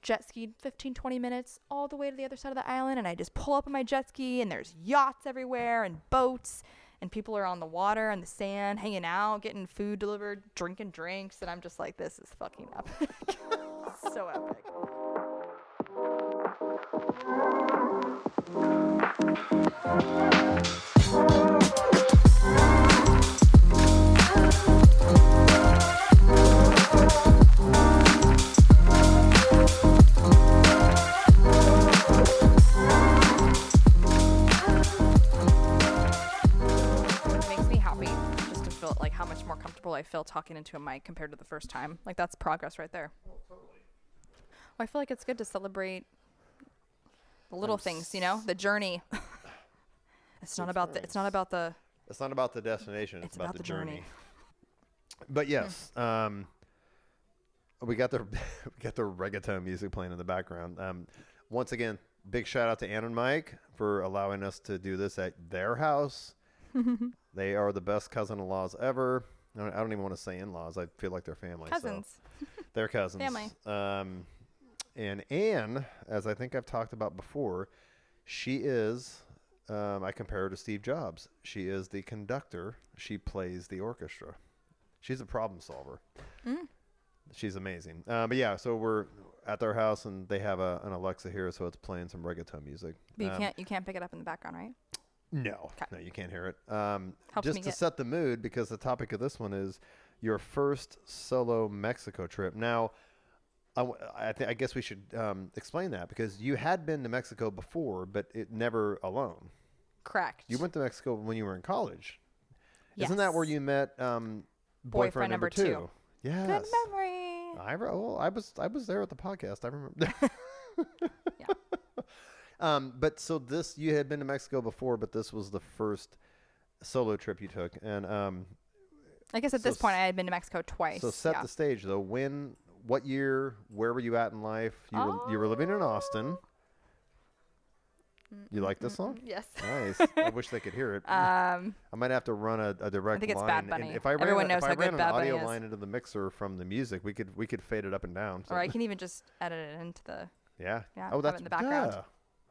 jet skied 15, 20 minutes all the way to the other side of the island, and I just pull up on my jet ski, and there's yachts everywhere and boats, and people are on the water and the sand, hanging out, getting food delivered, drinking drinks, and I'm just like, this is fucking epic. So epic. I feel talking into a mic compared to the first time. Like, that's progress right there. Oh, totally. Well, I feel like it's good to celebrate the little things, you know, the journey. It's not about the destination. It's about the journey. But yes, we got the reggaeton music playing in the background. Once again, big shout out to Ann and Mike for allowing us to do this at their house. They are the best cousin-in-laws ever. I don't even want to say in-laws. I feel like they're family. Cousins. So they're cousins. Family. And Anne, as I think I've talked about before, she is, I compare her to Steve Jobs. She is the conductor. She plays the orchestra. She's a problem solver. She's amazing. But yeah, so we're at their house, and they have an Alexa here, so it's playing some reggaeton music. But you can't pick it up in the background, right? No, you can't hear it. Helps just to set the mood, because the topic of this one is your first solo Mexico trip. Now, I guess we should explain that, because you had been to Mexico before, but it never alone. Correct. You went to Mexico when you were in college. Yes. Isn't that where you met boyfriend number two? Yes. Good memory. I was there at the podcast. I remember. Yeah. But so you had been to Mexico before, but this was the first solo trip you took. And I guess at this point I had been to Mexico twice. So set the stage though. What year, where were you at in life? You were living in Austin. You like this song? Yes. Nice. I wish they could hear it. I might have to run a direct line. I think it's Bad Bunny. And if I ran, Everyone knows how good an Bad Bunny audio is. line into the mixer from the music, we could fade it up and down. So. Or I can even just edit it into the. Yeah. Yeah. Oh, that's in the background. Yeah.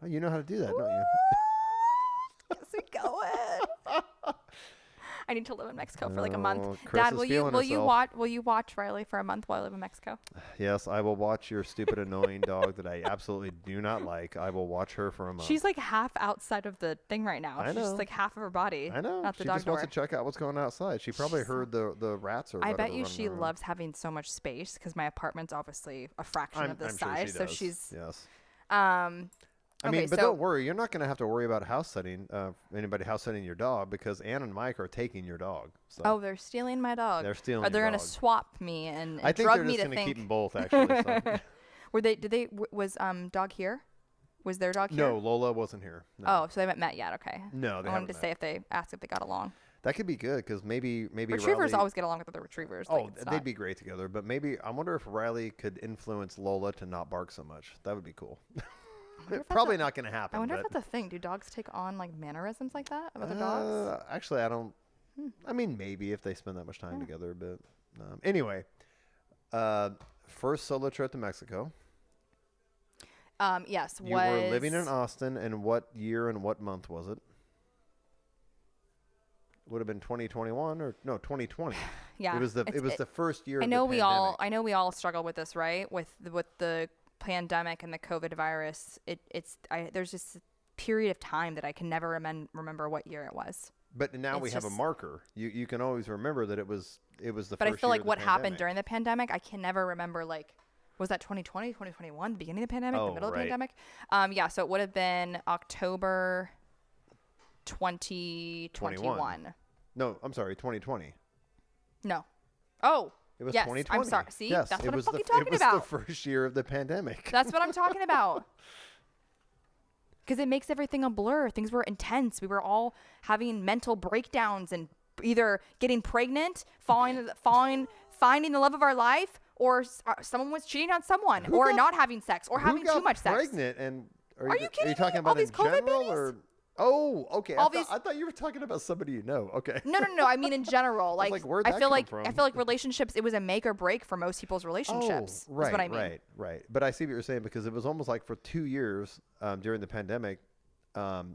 Oh, you know how to do that, don't you? Yes, we going. I need to live in Mexico for like a month. Chris Dad, is will you watch Riley for a month while I live in Mexico? Yes, I will watch your stupid, annoying dog that I absolutely do not like. I will watch her for a month. She's like half outside of the thing right now. I know. She's just like half of her body. I know. At the She dog just door. wants to check out what's going on outside. She probably heard the rats or I whatever bet you running she around. loves having so much space, because my apartment's obviously a fraction of this I'm size. Sure she does. So she's yes. I mean, but don't worry. You're not going to have to worry about house sitting, anybody house sitting your dog, because Ann and Mike are taking your dog. So. Oh, they're stealing my dog. They're stealing. Or they're going to swap me and I think drug they're me just to going to think. keep them both. Actually, so. Was dog here? Was their dog here? No, Lola wasn't here. No. Oh, so they haven't met yet. Okay. No, they I wanted to haven't say if they got along. That could be good, because maybe Retrievers Riley, always get along with other retrievers. Oh, they'd be great together. But maybe I wonder if Riley could influence Lola to not bark so much. That would be cool. Probably not going to happen. I wonder if that's a thing. Do dogs take on like mannerisms like that of other dogs? Actually, I don't. I mean, maybe if they spend that much time together. But anyway, first solo trip to Mexico. Yes. You were living in Austin, and what year and what month was it? Would have been 2021 or no 2020. Yeah. It was the first year. I know of the we pandemic. all struggle with this, right? With the pandemic and the COVID virus. There's just a period of time that I can never remember what year it was. But now we have a marker. You can always remember that it was the first year. But I feel like what pandemic. happened during the pandemic, I can never remember. Like, was that 2020, 2021, the beginning of the pandemic, the middle of the pandemic? Yeah. So it would have been October 2021. No, I'm sorry, 2020. No. Oh. It was yes, 2020. I'm sorry. See, yes, that's what I'm fucking It talking was about. the first year of the pandemic. That's what I'm talking about. Because it makes everything a blur. Things were intense. We were all having mental breakdowns and either getting pregnant, finding the love of our life, or someone was cheating on someone, or not having sex, or having too much sex. Pregnant and are you kidding Are you talking me? about All these in COVID general babies? or? Oh, okay. All I thought you were talking about somebody you know. Okay. No. I mean, in general, I was like, where'd that come from? I feel like relationships. It was a make or break for most people's relationships. Oh, right, is what I mean. right. But I see what you're saying because it was almost like for 2 years during the pandemic,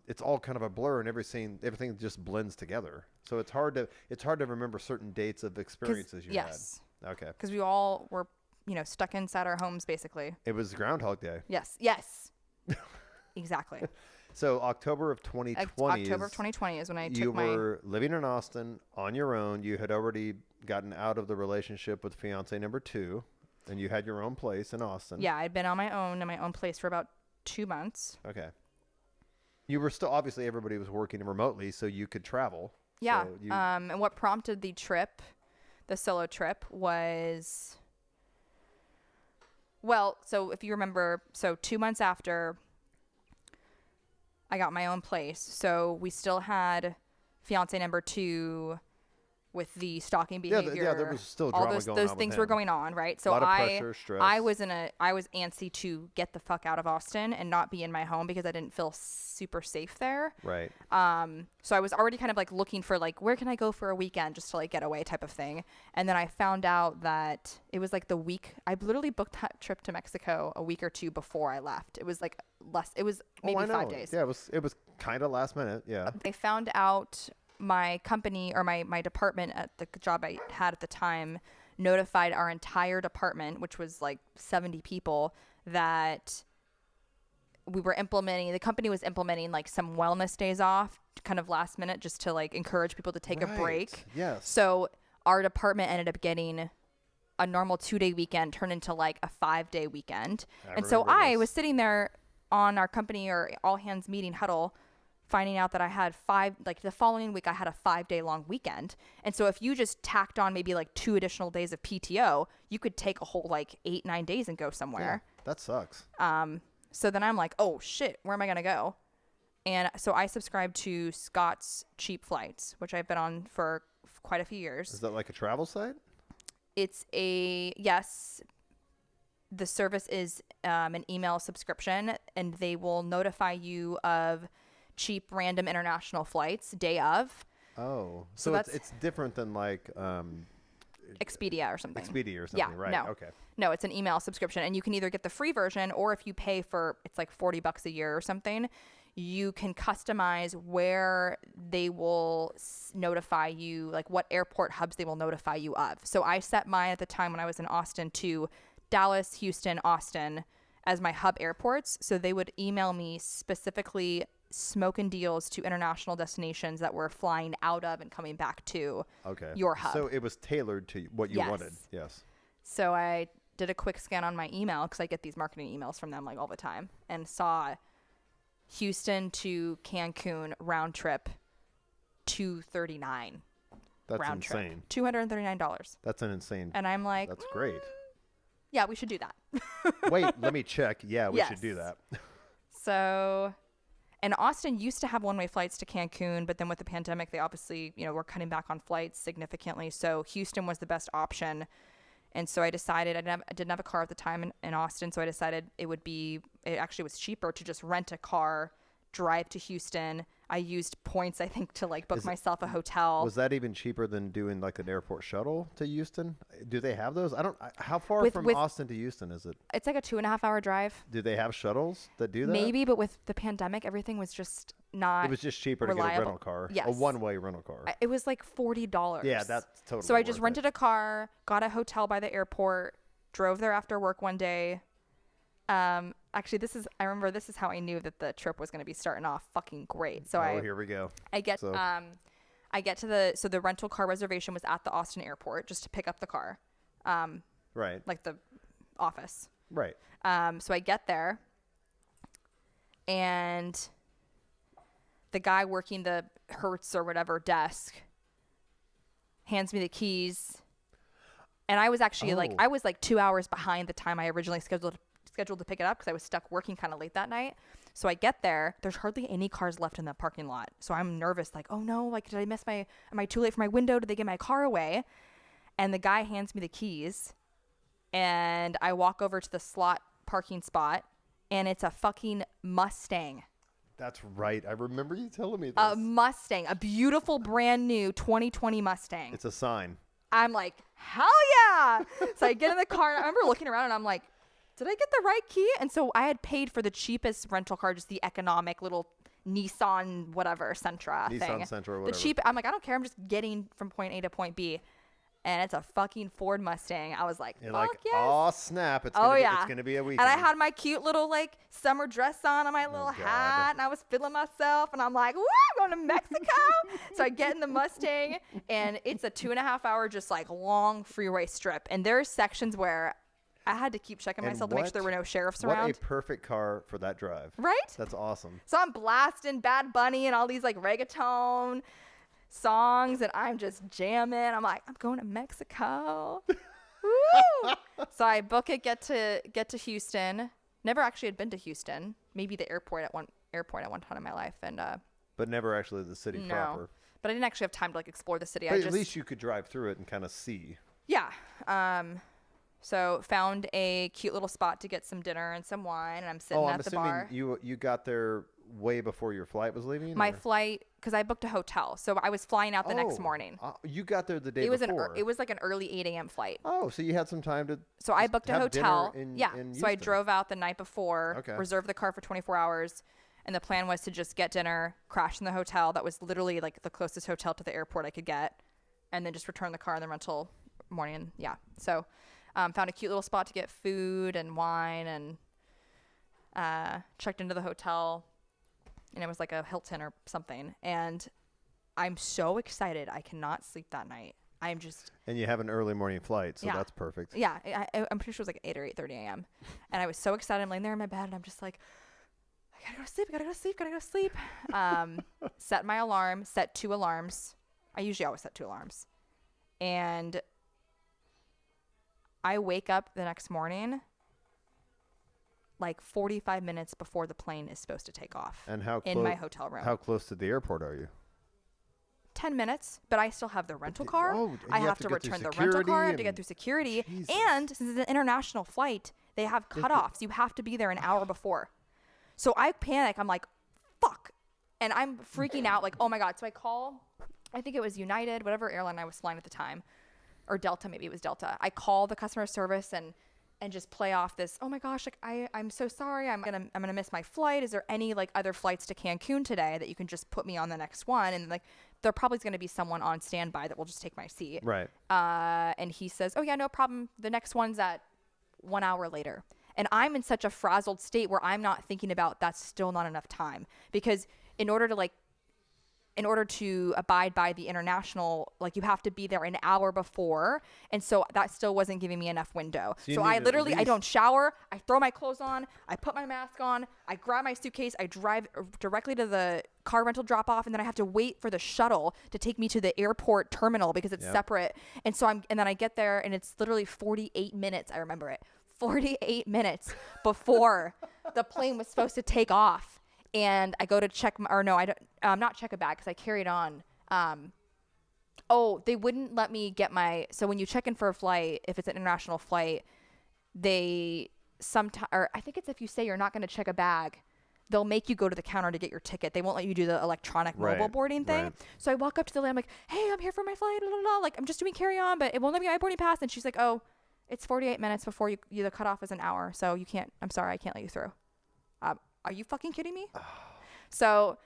it's all kind of a blur and everything just blends together. So it's hard to remember certain dates of experiences you yes. had. Okay. Because we all were, stuck inside our homes basically. It was Groundhog Day. Yes. Exactly. So October of 2020. October of 2020 is when I took you were living in Austin on your own. You had already gotten out of the relationship with fiance number 2, and you had your own place in Austin. Yeah, I'd been on my own in my own place for about 2 months. Okay. You were still, obviously everybody was working remotely, so you could travel. Yeah. So and what prompted the solo trip was, well, so if you remember, 2 months after I got my own place, so we still had fiance number 2 with the stalking behavior. Yeah, there was still drama going on. Those things were going on, right? So a lot of pressure, stress. I was antsy to get the fuck out of Austin and not be in my home because I didn't feel super safe there. Right. So I was already kind of like looking for like, where can I go for a weekend just to like get away type of thing. And then I found out that it was like the week I literally booked that trip to Mexico a week or 2 before I left. It was like it was maybe 5 days. Yeah, it was kind of last minute. Yeah. I found out my company or my department at the job I had at the time notified our entire department, which was like 70 people, that the company was implementing like some wellness days off kind of last minute just to like encourage people to take a break. Yes. So our department ended up getting a normal 2-day weekend turned into like a 5-day weekend. And so I was sitting there on our company or all hands meeting huddle finding out that I had the following week I had a 5-day long weekend. And so if you just tacked on maybe like 2 additional days of PTO, you could take a whole like 8-9 days and go somewhere. Yeah, that sucks. So then I'm like, oh shit, where am I going to go? And so I subscribed to Scott's Cheap Flights, which I've been on for quite a few years. Is that like a travel site? Yes. The service is an email subscription, and they will notify you of cheap random international flights day of. Oh, so it's different than like Expedia or something. Yeah, right? No. Okay. No, it's an email subscription, and you can either get the free version, or if you pay for, it's like $40 a year or something, you can customize where they will notify you, like what airport hubs they will notify you of. So I set mine at the time when I was in Austin to Dallas, Houston, Austin as my hub airports. So they would email me specifically smoking deals to international destinations that we're flying out of and coming back to your hub. So it was tailored to what you wanted. Yes. So I did a quick scan on my email because I get these marketing emails from them like all the time, and saw Houston to Cancun round trip, $239. That's round insane. Trip, $239. That's an insane. And I'm like, that's great. Yeah, we should do that. Wait, let me check. Yeah, we should do that. So, and Austin used to have one-way flights to Cancun, but then with the pandemic, they obviously, were cutting back on flights significantly. So Houston was the best option. And so I decided, I didn't have a car at the time in Austin, so I decided it actually was cheaper to just rent a car, drive to Houston. I used points, I think, to like book myself a hotel. Was that even cheaper than doing like an airport shuttle to Houston? Do they have those? How far from Austin to Houston is it? It's like a 2.5-hour drive. Do they have shuttles that do that? Maybe, but with the pandemic, everything was just not It was just cheaper reliable. to get a rental car. Yes. A one-way rental car. It was like $40. Yeah, that's totally So I just worth rented a car, got a hotel by the airport, drove there after work one day. Actually, I remember this is how I knew that the trip was going to be starting off fucking great. So here we go. I get to the rental car reservation was at the Austin airport just to pick up the car. Right. Like the office. Right. So I get there, and the guy working the Hertz or whatever desk hands me the keys. And I was actually I was like 2 hours behind the time I originally scheduled to pick it up because I was stuck working kind of late that night. So I get there, there's hardly any cars left in the parking lot. So I'm nervous, like, oh no, like, am I too late for my window? Did they get my car away? And the guy hands me the keys, and I walk over to the slot parking spot, and it's a fucking Mustang. That's right. I remember you telling me this. A Mustang, a beautiful brand new 2020 Mustang. It's a sign. I'm like, hell yeah. So I get in the car and I remember looking around and I'm like, did I get the right key? And so I had paid for the cheapest rental car, just the economic little Nissan whatever Sentra thing. Nissan Sentra or whatever. The cheap, I'm like, I don't care. I'm just getting from point A to point B. And it's a fucking Ford Mustang. I was like, You're fuck like, yes. oh, snap. It's gonna be a weekend. And I had my cute little like summer dress on and my little hat. And I was feeling myself. And I'm like, woo, I'm going to Mexico. So I get in the Mustang. And it's a 2.5 hour just like long freeway strip. And there's sections where I had to keep checking myself to make sure there were no sheriffs around. What a perfect car for that drive. Right? That's awesome. So I'm blasting Bad Bunny and all these like reggaeton songs and I'm just jamming. I'm like, I'm going to Mexico. Woo! So I book it, get to Houston. Never actually had been to Houston. Maybe the airport at one time in my life. And but never actually the city proper. But I didn't actually have time to like explore the city. But at least you could drive through it and kind of see. Yeah. So found a cute little spot to get some dinner and some wine, and I'm sitting at the bar. You got there way before your flight was leaving? My flight, because I booked a hotel, so I was flying out the next morning. You got there the day before. It was like an early 8 a.m. flight. Oh, so you had some time to. So I booked a hotel. In So I drove out the night before, Okay. reserved the car for 24 hours, and the plan was to just get dinner, crash in the hotel. That was literally like the closest hotel to the airport I could get, and then just return the car in the rental morning. And yeah, so. Found a cute little spot to get food and wine and checked into the hotel. And it was like a Hilton or something. And I'm so excited. I cannot sleep that night. I'm just... And you have an early morning flight, so that's perfect. Yeah. I'm pretty sure it was like 8 or 8:30 a.m. And I was so excited. I'm laying there in my bed and I'm just like, I gotta go to sleep. Set my alarm. Set 2 alarms. I usually always set 2 alarms. And... I wake up the next morning like 45 minutes before the plane is supposed to take off. And how in my hotel room. How close to the airport are you? 10 minutes, but I still have the rental car. I have to return the rental car. I have to get through security. Jesus. And since it's an international flight, they have cutoffs. You have to be there an hour before. So I panic. I'm like, fuck. And I'm freaking out like, oh my God. So I call, I think it was United, whatever airline I was flying at the time. Or Delta, maybe it was Delta. I call the customer service and just play off this, oh my gosh, like I'm so sorry. I'm gonna miss my flight. Is there any like other flights to Cancun today that you can just put me on the next one? And like there probably is gonna be someone on standby that will just take my seat. Right. And he says, oh yeah, no problem. The next one's at 1 hour later. And I'm in such a frazzled state where I'm not thinking about that's still not enough time. Because in order to abide by the international, like you have to be there an hour before. And so that still wasn't giving me enough window. So I literally, I don't shower. I throw my clothes on. I put my mask on. I grab my suitcase. I drive directly to the car rental drop off. And then I have to wait for the shuttle to take me to the airport terminal because it's separate. And so and then I get there and it's literally 48 minutes. I remember it. 48 minutes before the plane was supposed to take off. And I go to check not check a bag because I carried on. They wouldn't let me get so when you check in for a flight, if it's an international flight, I think it's if you say you're not going to check a bag, they'll make you go to the counter to get your ticket. They won't let you do the electronic mobile boarding thing. Right. So I walk up to the lady, I'm like, hey, I'm here for my flight. Blah, blah, blah. Like, I'm just doing carry on, but it won't let me get my boarding pass. And she's like, oh, it's 48 minutes before the cutoff is an hour. So I'm sorry, I can't let you through. Are you fucking kidding me? So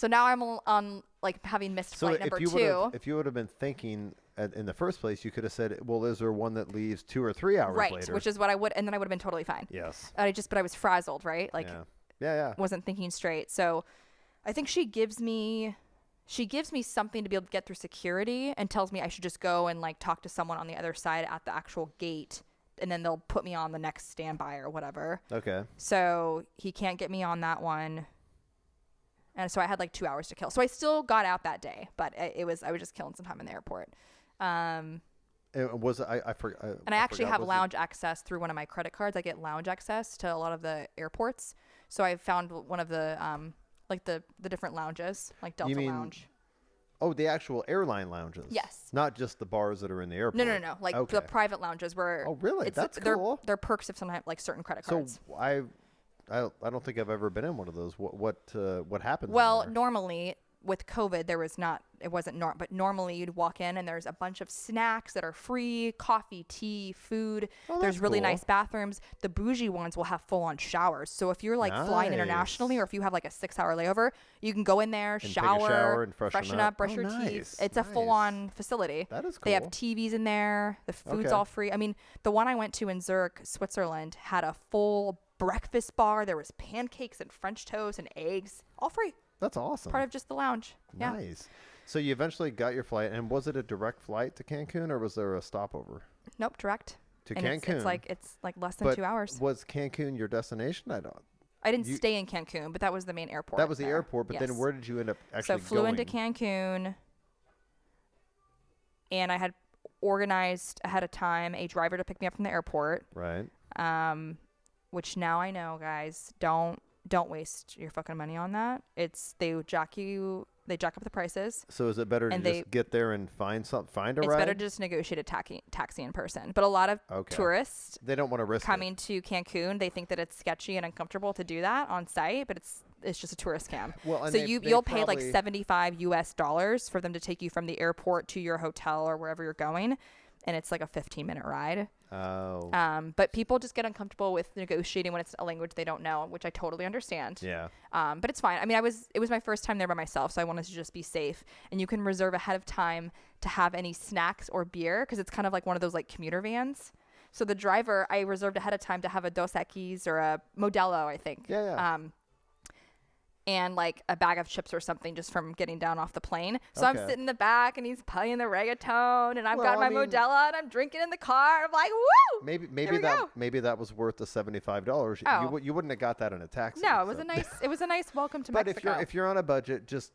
now I'm on like having missed flight number 2. If you would have been thinking in the first place, you could have said, well, is there one that leaves 2 or 3 hours later? Right, which is what I would, and then I would have been totally fine. Yes. But I was frazzled, right? Like, yeah. Wasn't thinking straight. So I think she gives me something to be able to get through security and tells me I should just go and like talk to someone on the other side at the actual gate. And then they'll put me on the next standby or whatever. Okay. So he can't get me on that one. And so I had like 2 hours to kill. So I still got out that day, but I was just killing some time in the airport. I actually have lounge access through one of my credit cards. I get lounge access to a lot of the airports. So I found one of the like the different lounges, like Delta Lounge. Oh, the actual airline lounges. Yes. Not just the bars that are in the airport. No. Like the private lounges where. Oh, really? That's cool. They're perks of sometimes like certain credit cards. So I don't think I've ever been in one of those. What happens? Well, in there? normally with COVID, it wasn't normal, but normally you'd walk in and there's a bunch of snacks that are free, coffee, tea, food. Oh, There's that's really cool. nice bathrooms. The bougie ones will have full on showers. So if you're like flying internationally, or Nice. if you have like a 6-hour layover, you can go in there, And take a shower and freshen up. brush Oh, your teeth. nice, It's a nice. full on facility. That is They have cool. TVs in there. The food's Okay. all free. I mean, the one I went to in Zurich, Switzerland, had a full breakfast bar. There was pancakes and French toast and eggs, all free. That's awesome. Part of just the lounge. Yeah. Nice. So you eventually got your flight, and was it a direct flight to Cancun, or was there a stopover Nope, direct. to And Cancun? it's like less than But 2 hours. Was Cancun your destination? I don't. I didn't you- stay in Cancun, but that was the main airport. That was the there. airport, but then Yes. where did you end up So actually flew going? into Cancun, and I had organized ahead of time a driver to pick me up from the airport. Right. Which now I know, guys, don't waste your fucking money on that. They jack up the prices. So is it better to And just get there and find a It's ride? better to just negotiate a taxi in person. But a lot of Okay. tourists They don't want to risk coming to Cancun, they think that it's sketchy and uncomfortable to do that on site, but it's just a tourist scam. Well, and So they you'll pay like probably- $75 for them to take you from the airport to your hotel or wherever you're going, and it's like a 15-minute ride. Oh. But people just get uncomfortable with negotiating when it's a language they don't know, which I totally understand. Yeah. But it's fine. I mean, it was my first time there by myself, so I wanted to just be safe. And you can reserve ahead of time to have any snacks or beer, because it's kind of like one of those like commuter vans. So the driver, I reserved ahead of time to have a Dos Equis or a Modelo, I think. Yeah. And like a bag of chips or something just from getting down off the plane. So I'm Okay. sitting in the back and he's playing the reggaeton and I've Well, got my I mean- Modelo and I'm drinking in the car. I'm like, woo! Maybe we go. that was worth the $75. Oh. You wouldn't have got that in a taxi. No, it was so. it was a nice welcome to But Mexico. if you're on a budget, just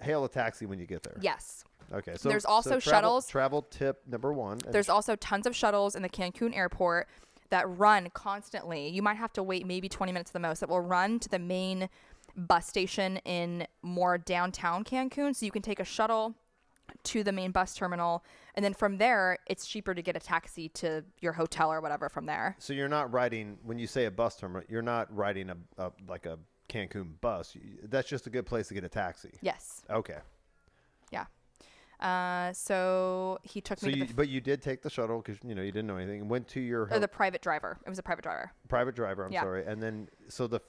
hail a taxi when you get there. Yes. Okay. So There's also travel- shuttles. Travel tip number 1. and There's also tons of shuttles in the Cancun airport that run constantly. You might have to wait maybe 20 minutes at the most. That will run to the main bus station in more downtown Cancun. So you can take a shuttle to the main bus terminal. And then from there, it's cheaper to get a taxi to your hotel or whatever from there. So you're not riding, when you say a bus terminal, you're not riding a like a Cancun bus. That's just a good place to get a taxi. Yes. Okay. Yeah. So he took So me to you, but you did take the shuttle because you didn't know anything, and went to your or the private driver. It was a private driver. private driver. I'm Yeah. sorry. And then so the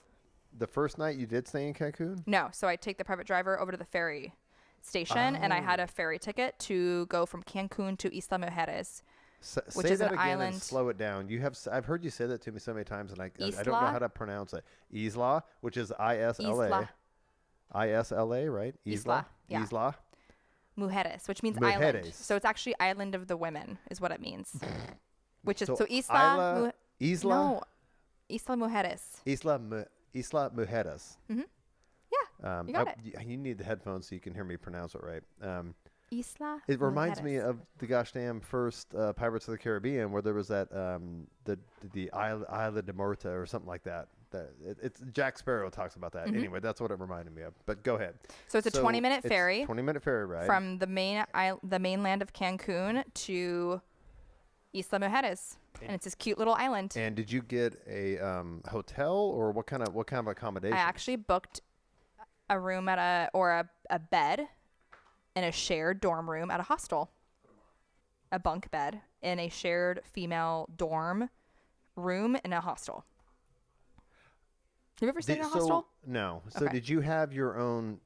first night you did stay in Cancun. No. So I take the private driver over to the ferry station, and I had a ferry ticket to go from Cancun to Isla Mujeres. Which Say is that an again island. and slow it down. I've heard you say that to me so many times, and I don't know Isla? how to pronounce it. Isla, which is Isla. Isla. Isla, right? Isla, yeah. Isla. Mujeres, which means island. Mujeres. So it's actually island of the women, is what it means. Which is So so Isla. Isla. No, Isla Mujeres. Isla Mujeres. Mhm. Yeah, you got it. You need the headphones so you can hear me pronounce it right. Isla. It reminds me Mujeres. of the gosh damn first Pirates of the Caribbean, where there was that the Isla de Muerta or something like that. It's Jack Sparrow talks about that. Mhm. Anyway, that's what it reminded me of. But go ahead. So it's a 20-minute it's ferry 20-minute ferry ride from the mainland of Cancun to Isla Mujeres, and it's this cute little island. And did you get a hotel or what kind of accommodation? I actually booked a room at a bed in a shared dorm room at a hostel. A bunk bed in a shared female dorm room in a hostel. Have you ever stayed in a hostel? No. So Okay. did you have your own?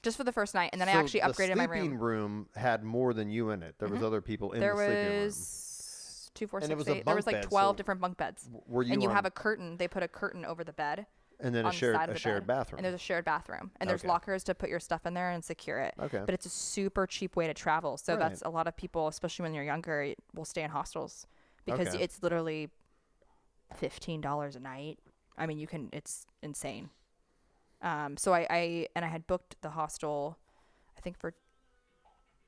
Just for the first night, and then I So actually upgraded my The sleeping room. room had more than you in it. There was other people in There the sleeping room. was 2, 4, And it 6, was a 8. There was bunk like bed, 12 so different bunk beds. Were you And you on- have a curtain. They put a curtain over the bed. and then on a the shared side of the bed. bathroom. And there's a shared bathroom. And there's Okay. lockers to put your stuff in there and secure it. Okay. But it's a super cheap way to travel. So Right. that's a lot of people, especially when you're younger, will stay in hostels because Okay. it's literally $15 a night. I mean, it's insane. So I had booked the hostel, I think for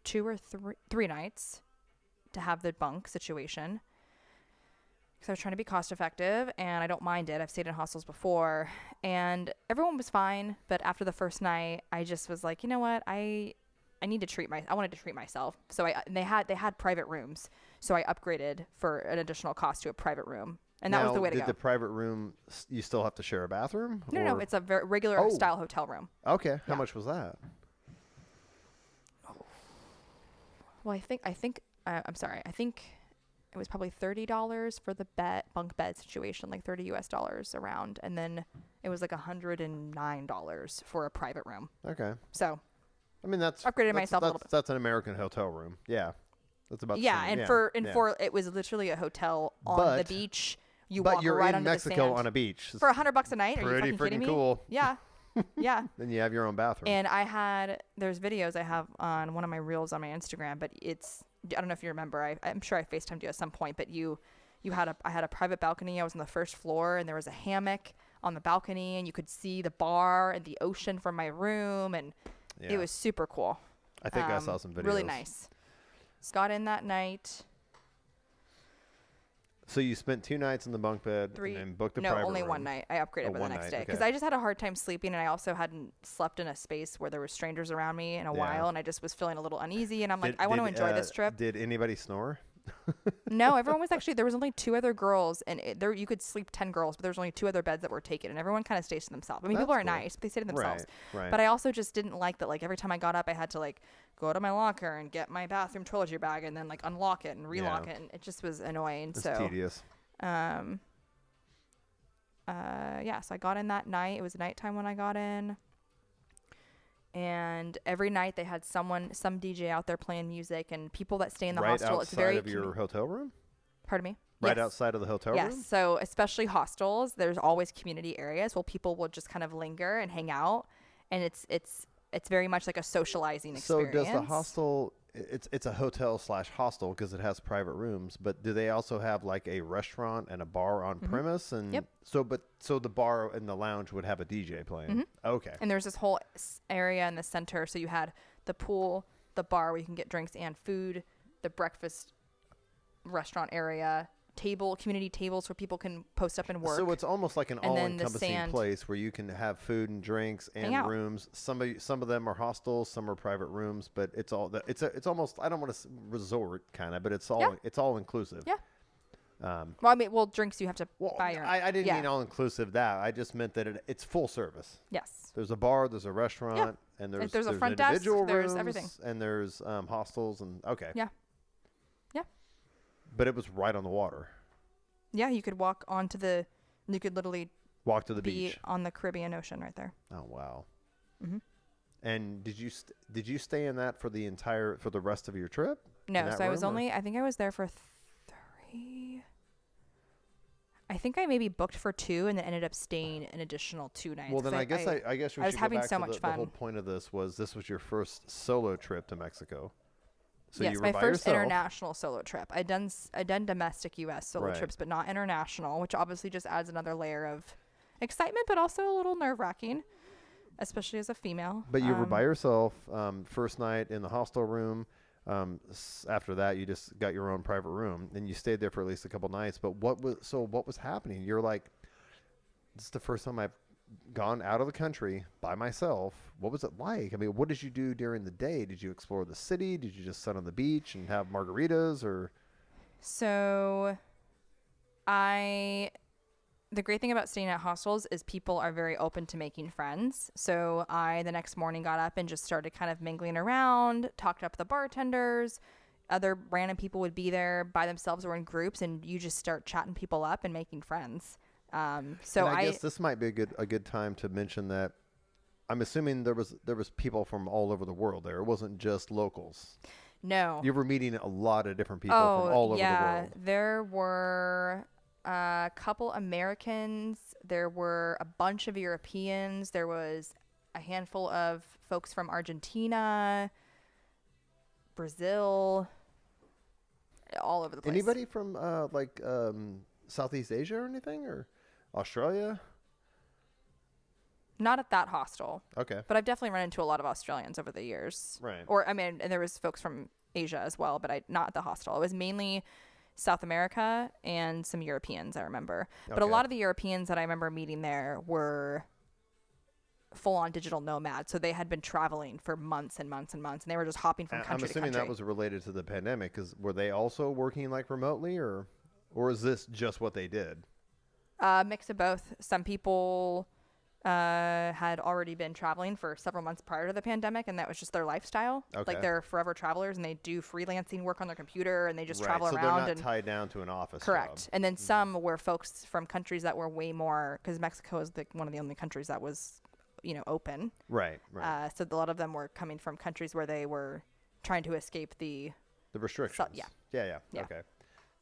2 or 3 nights to have the bunk situation. Because I was trying to be cost effective, and I don't mind it. I've stayed in hostels before, and everyone was fine. But after the first night, I just was like, you know what? I wanted to treat myself. So they had private rooms. So I upgraded for an additional cost to a private room And that was the way to Did go. the private room, you still have to share a bathroom? No, or- it's a very regular Oh. style hotel room. Okay. How Yeah. much was that? Well, I'm sorry. I think it was probably $30 for the bunk bed situation, like $30 around. And then it was like $109 for a private room. Okay. So I mean, upgraded myself a little bit. That's an American hotel room. Yeah. That's about the Yeah. same. And Yeah. for it was literally a hotel on the But- beach. You But walk you're right in onto the Mexico sand on a beach. for $100 a night. Are you Pretty fucking kidding freaking me? cool. Yeah. Yeah. Then you have your own bathroom. And there's videos I have on one of my reels on my Instagram, but I don't know if you remember, I'm sure I FaceTimed you at some point, but I had a private balcony. I was on the first floor and there was a hammock on the balcony and you could see the bar and the ocean from my room. And Yeah. it was super cool. I think I saw some videos. Really nice. Just got in that night. So you spent 2 nights in the bunk bed and booked a private room. No, only one night. I upgraded by the one next night, day because okay. I just had a hard time sleeping and I also hadn't slept in a space where there were strangers around me in a Yeah. while and I just was feeling a little uneasy and I'm like, Did- I want to did, enjoy this trip. Did anybody snore? No, everyone was there was only 2 other girls and you could sleep 10 girls, but there was only 2 other beds that were taken and everyone kind of stays to themselves. I mean, people That's are cool. nice, but they stay to themselves. Right. But I also just didn't like that, like every time I got up, I had to like go to my locker and get my bathroom toiletry bag and then like unlock it and relock it. And it just was annoying. It's so tedious. so I got in that night. It was nighttime when I got in. And every night they had some DJ out there playing music and people that stay in the Right hostel. outside It's very of your hotel room? Pardon me? Right Yes. outside of the hotel Yes. room? So especially hostels, there's always community areas where people will just kind of linger and hang out. And it's very much like a socializing experience. So does the hostel, it's a hotel / hostel because it has private rooms, but do they also have like a restaurant and a bar on premise? And Yep. So the bar and the lounge would have a DJ playing. Okay. And there's this whole area in the center. So you had the pool, the bar where you can get drinks and food, the breakfast restaurant area, community tables where people can post up and work. So it's almost like an And then the all-encompassing sand. place where you can have food and drinks Hang and out. rooms. Some of them are hostels, some are private rooms, but it's almost, I don't want to resort kind of, but it's all inclusive. Yeah. Drinks you have to Well, buy your own. I didn't Yeah. mean all inclusive that. I just meant that it's full service. Yes. There's a bar, there's a restaurant, and there's a front desk, individual there's rooms, everything. and there's hostels and okay. Yeah. Yeah. But it was right on the water. Yeah, you could you could literally Walk to the be beach. on the Caribbean Ocean right there. Oh wow. Mm-hmm. And did you stay in that for the rest of your trip? No, In that so room, or- I think I was there for 3. I think I maybe booked for 2 and then ended up staying an additional 2 nights. Well, then I guess we I was should go having back so to much the fun. whole point of this was your first solo trip to Mexico. So yes, you were my by first yourself. international solo trip. I done domestic U.S. solo Right. trips, but not international, which obviously just adds another layer of excitement, but also a little nerve-wracking, especially as a female. But you were by yourself. First night in the hostel room. After that, you just got your own private room, and you stayed there for at least a couple nights. But what was happening? You're like, this is the first time I've gone out of the country by myself. What was it like? I mean, what did you do during the day? Did you explore the city? Did you just sit on the beach and have margaritas, or? So, the great thing about staying at hostels is people are very open to making friends. So I, the next morning, got up and just started kind of mingling around, talked up the bartenders. Other random people would be there by themselves or in groups, and you just start chatting people up and making friends. So And I guess this might be a good time to mention that I'm assuming there was people from all over the world there. It wasn't just locals. No. You were meeting a lot of different people from all over the world. There were a couple Americans. There were a bunch of Europeans. There was a handful of folks from Argentina, Brazil, all over the place. Anybody from Southeast Asia or anything, or Australia? Not at that hostel. Okay. But I've definitely run into a lot of Australians over the years. Right. And there was folks from Asia as well, but not at the hostel. It was mainly South America and some Europeans, I remember. But a Okay. lot of the Europeans that I remember meeting there were full-on digital nomads. So they had been traveling for months and months and months, and they were just hopping from country I'm to assuming country. that was related to the pandemic, because were they also working like remotely, or? Or is this just what they did? Mix of both. Some people had already been traveling for several months prior to the pandemic, and that was just their lifestyle. Okay. Like they're forever travelers, and they do freelancing work on their computer, and they just Right. travel So around. they're not And tied down to an office correct. job. And then some were folks from countries that were way more, because Mexico is one of the only countries that was, open. Right. Right. So a lot of them were coming from countries where they were trying to escape the restrictions. yeah. Yeah. Yeah. Okay.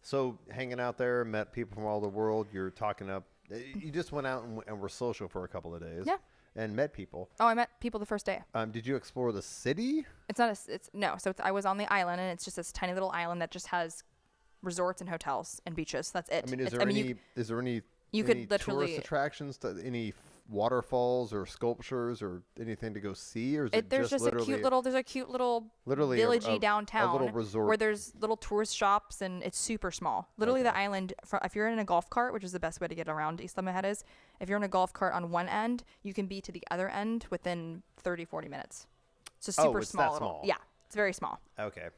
So hanging out there, met people from all over the world. You're talking up. You just went out and were social for a couple of days. Yeah. And met people. Oh, I met people the first day. Did you explore the city? It's not no. So I was on the island, and it's just this tiny little island that just has resorts and hotels and beaches. That's it. I mean, is there any you could literally tourist attractions to any waterfalls or sculptures or anything to go see, or is there's just a cute little villagey downtown a little resort where there's little tourist shops, and it's super small. Literally, the island. If you're in a golf cart, which is the best way to get around Isla Mujeres, if you're in a golf cart on one end, you can be to the other end within 30-40 minutes. It's a super small. That small. Yeah, it's very small. Okay.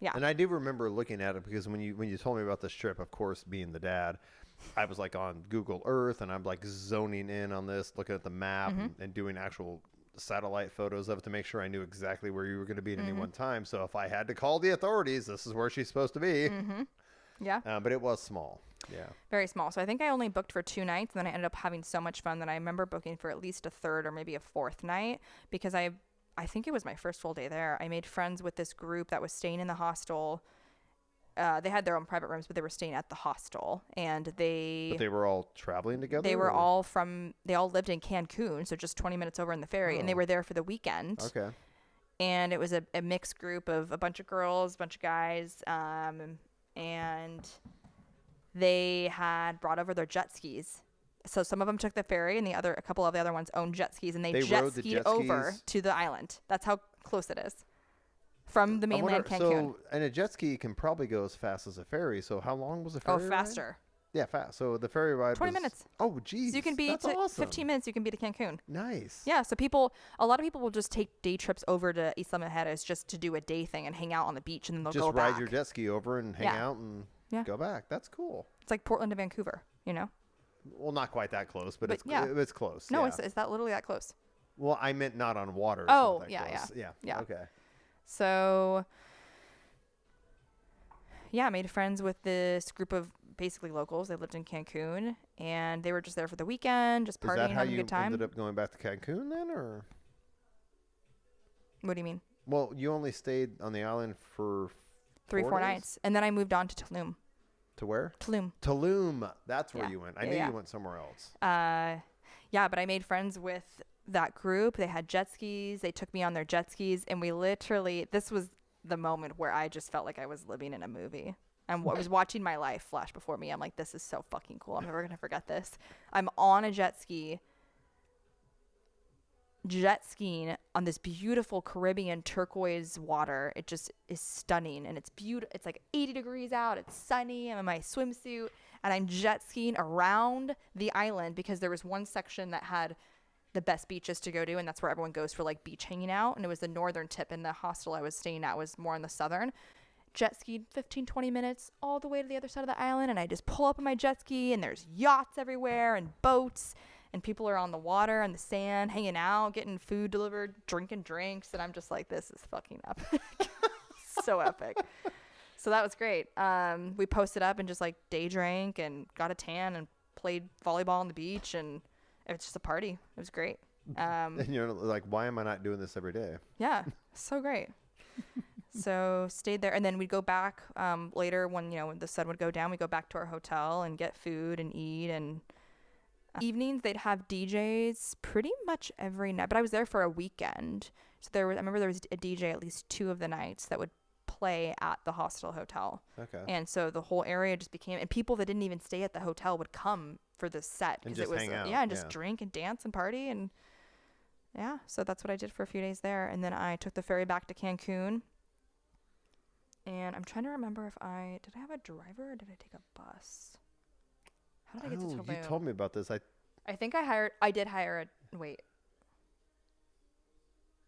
Yeah. And I do remember looking at it because when you told me about this trip, of course, being the dad, I was like on Google Earth, and I'm like zoning in on this, looking at the map and doing actual satellite photos of it to make sure I knew exactly where you were going to be at any one time. So if I had to call the authorities, this is where she's supposed to be. Yeah. But it was small. Yeah. Very small. So I think I only booked for 2 nights, and then I ended up having so much fun that I remember booking for at least a third or maybe a fourth night, because I think it was my first full day there. I made friends with this group that was staying in the hostel. They had their own private rooms, but they were staying at the hostel, and But they were all traveling together? they all lived in Cancun, so just 20 minutes over in the ferry, and they were there for the weekend. Okay. And it was a mixed group of a bunch of girls, a bunch of guys, and they had brought over their jet skis. So some of them took the ferry, and a couple of the other ones owned jet skis, and they jet skied over to the island. That's how close it is from the mainland Cancun. So, and a jet ski can probably go as fast as a ferry. So how long was the ferry ride? Faster. Yeah, fast. So the ferry ride 20 minutes. Oh, geez. So you can be That's awesome. 15 minutes, you can be to Cancun. Nice. Yeah, so a lot of people will just take day trips over to Isla Mujeres just to do a day thing and hang out on the beach, and then they'll just go back. ride your jet ski over and hang out and go back. That's cool. It's like Portland to Vancouver, Well, not quite that close, but it's close. No, yeah. it's that literally that close. Well, I meant not on water. Oh, yeah. Okay. So, yeah, I made friends with this group of basically locals. They lived in Cancun, and they were just there for the weekend, just partying, having a good time. Is that how you ended up going back to Cancun then, or? What do you mean? Well, you only stayed on the island for 3-4 nights, and then I moved on to Tulum. To where? Tulum. Tulum. That's where you went. I knew you went somewhere else. Yeah, but I made friends with that group. They had jet skis. They took me on their jet skis, and this was the moment where I just felt like I was living in a movie. I was watching my life flash before me. I'm like, this is so fucking cool. I'm never going to forget this. I'm on a jet skiing on this beautiful Caribbean turquoise water. It just is stunning, and it's beautiful. It's like 80 degrees out. It's sunny. I'm in my swimsuit, and I'm jet skiing around the island because there was one section that had the best beaches to go to, and that's where everyone goes for like beach hanging out. And it was the northern tip, and the hostel I was staying at was more on the southern. Jet skied 15-20 minutes all the way to the other side of the island, and I just pull up in my jet ski, and there's yachts everywhere and boats, and people are on the water and the sand hanging out, getting food delivered, drinking drinks, and I'm just like, this is fucking epic. So epic. So that was great. We posted up and just like day drank and got a tan and played volleyball on the beach, and it was just a party. It was great. And you're like, why am I not doing this every day? Yeah, so great. So stayed there, and then we'd go back later when the sun would go down. We'd go back to our hotel and get food and eat, and evenings they'd have DJs pretty much every night. But I was there for a weekend, so I remember there was a DJ at least 2 of the nights that would play at the hostel hotel. Okay. And so the whole area just became, and people that didn't even stay at the hotel would come for this set and because just it was hang out. and just drink and dance and party, and so that's what I did for a few days there. And then I took the ferry back to Cancun. And I'm trying to remember if did I have a driver or did I take a bus? How did I get to Tulum? You told me about this. I think I did hire wait.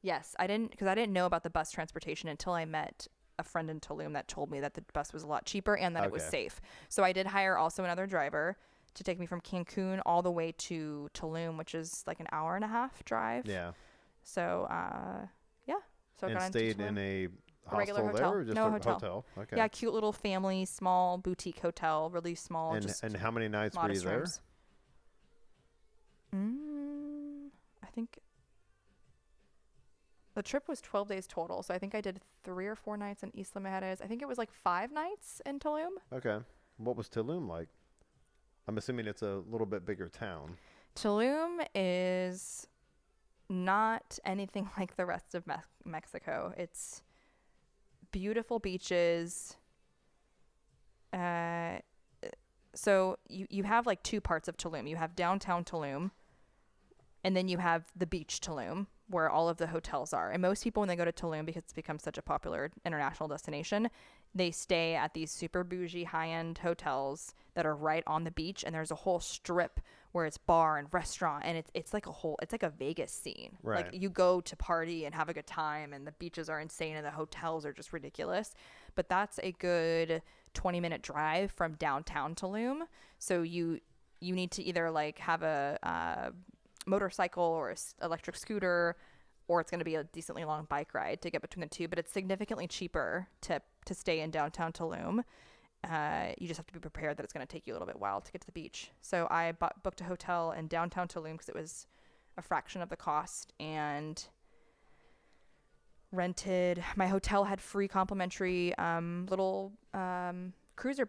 Yes, I didn't, because I didn't know about the bus transportation until I met a friend in Tulum that told me that the bus was a lot cheaper and that it was Okay. safe. So I did hire also another driver to take me from Cancun all the way to Tulum, which is like an hour and a half drive. Yeah. So, yeah. So I And got into stayed Tulum. in a A regular hostel there hotel. or just No, a hotel. Okay. Yeah, cute little family, small boutique hotel, really small, just And how many nights were you modest there? rooms. I think the trip was 12 days total. So I think I did 3 or 4 nights in Isla Mujeres. I think it was like 5 nights in Tulum. Okay. What was Tulum like? I'm assuming it's a little bit bigger town. Tulum is not anything like the rest of Mexico. It's beautiful beaches. So you have like 2 parts of Tulum. You have downtown Tulum, and then you have the beach Tulum, where all of the hotels are. And most people, when they go to Tulum, because it's become such a popular international destination, they stay at these super bougie high-end hotels that are right on the beach, and there's a whole strip where it's bar and restaurant, and it's like a Vegas scene. Right. Like you go to party and have a good time, and the beaches are insane and the hotels are just ridiculous. But that's a good 20-minute drive from downtown Tulum. So you need to either like have a motorcycle or electric scooter, or it's going to be a decently long bike ride to get between the two. But it's significantly cheaper to stay in downtown Tulum. You just have to be prepared that it's going to take you a little bit while to get to the beach. So I booked a hotel in downtown Tulum because it was a fraction of the cost, and rented. My hotel had free complimentary little cruiser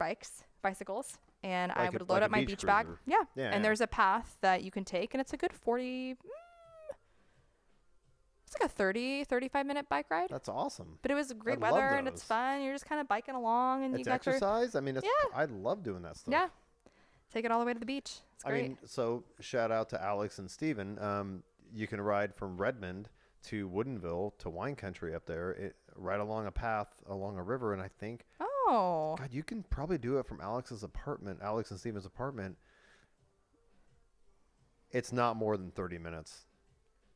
bicycles, and Like I a- would like load a up my beach beach bag. cruiser. Yeah. Yeah, And yeah. there's a path that you can take, and it's a good 40. It's like a 35-minute bike ride. That's awesome. But it was great I love weather, and it's those. fun. You're just kind of biking along, and you It's got your exercise. I mean, it's, Yeah. I love doing that stuff. yeah. Take it all the way to the beach. It's I great. mean, so shout out to Alex and Steven. You can ride from Redmond to Woodinville to wine country up there, right along a path along a river. And I think, Oh, God, you can probably do it from Alex and Steven's apartment. It's not more than 30 minutes,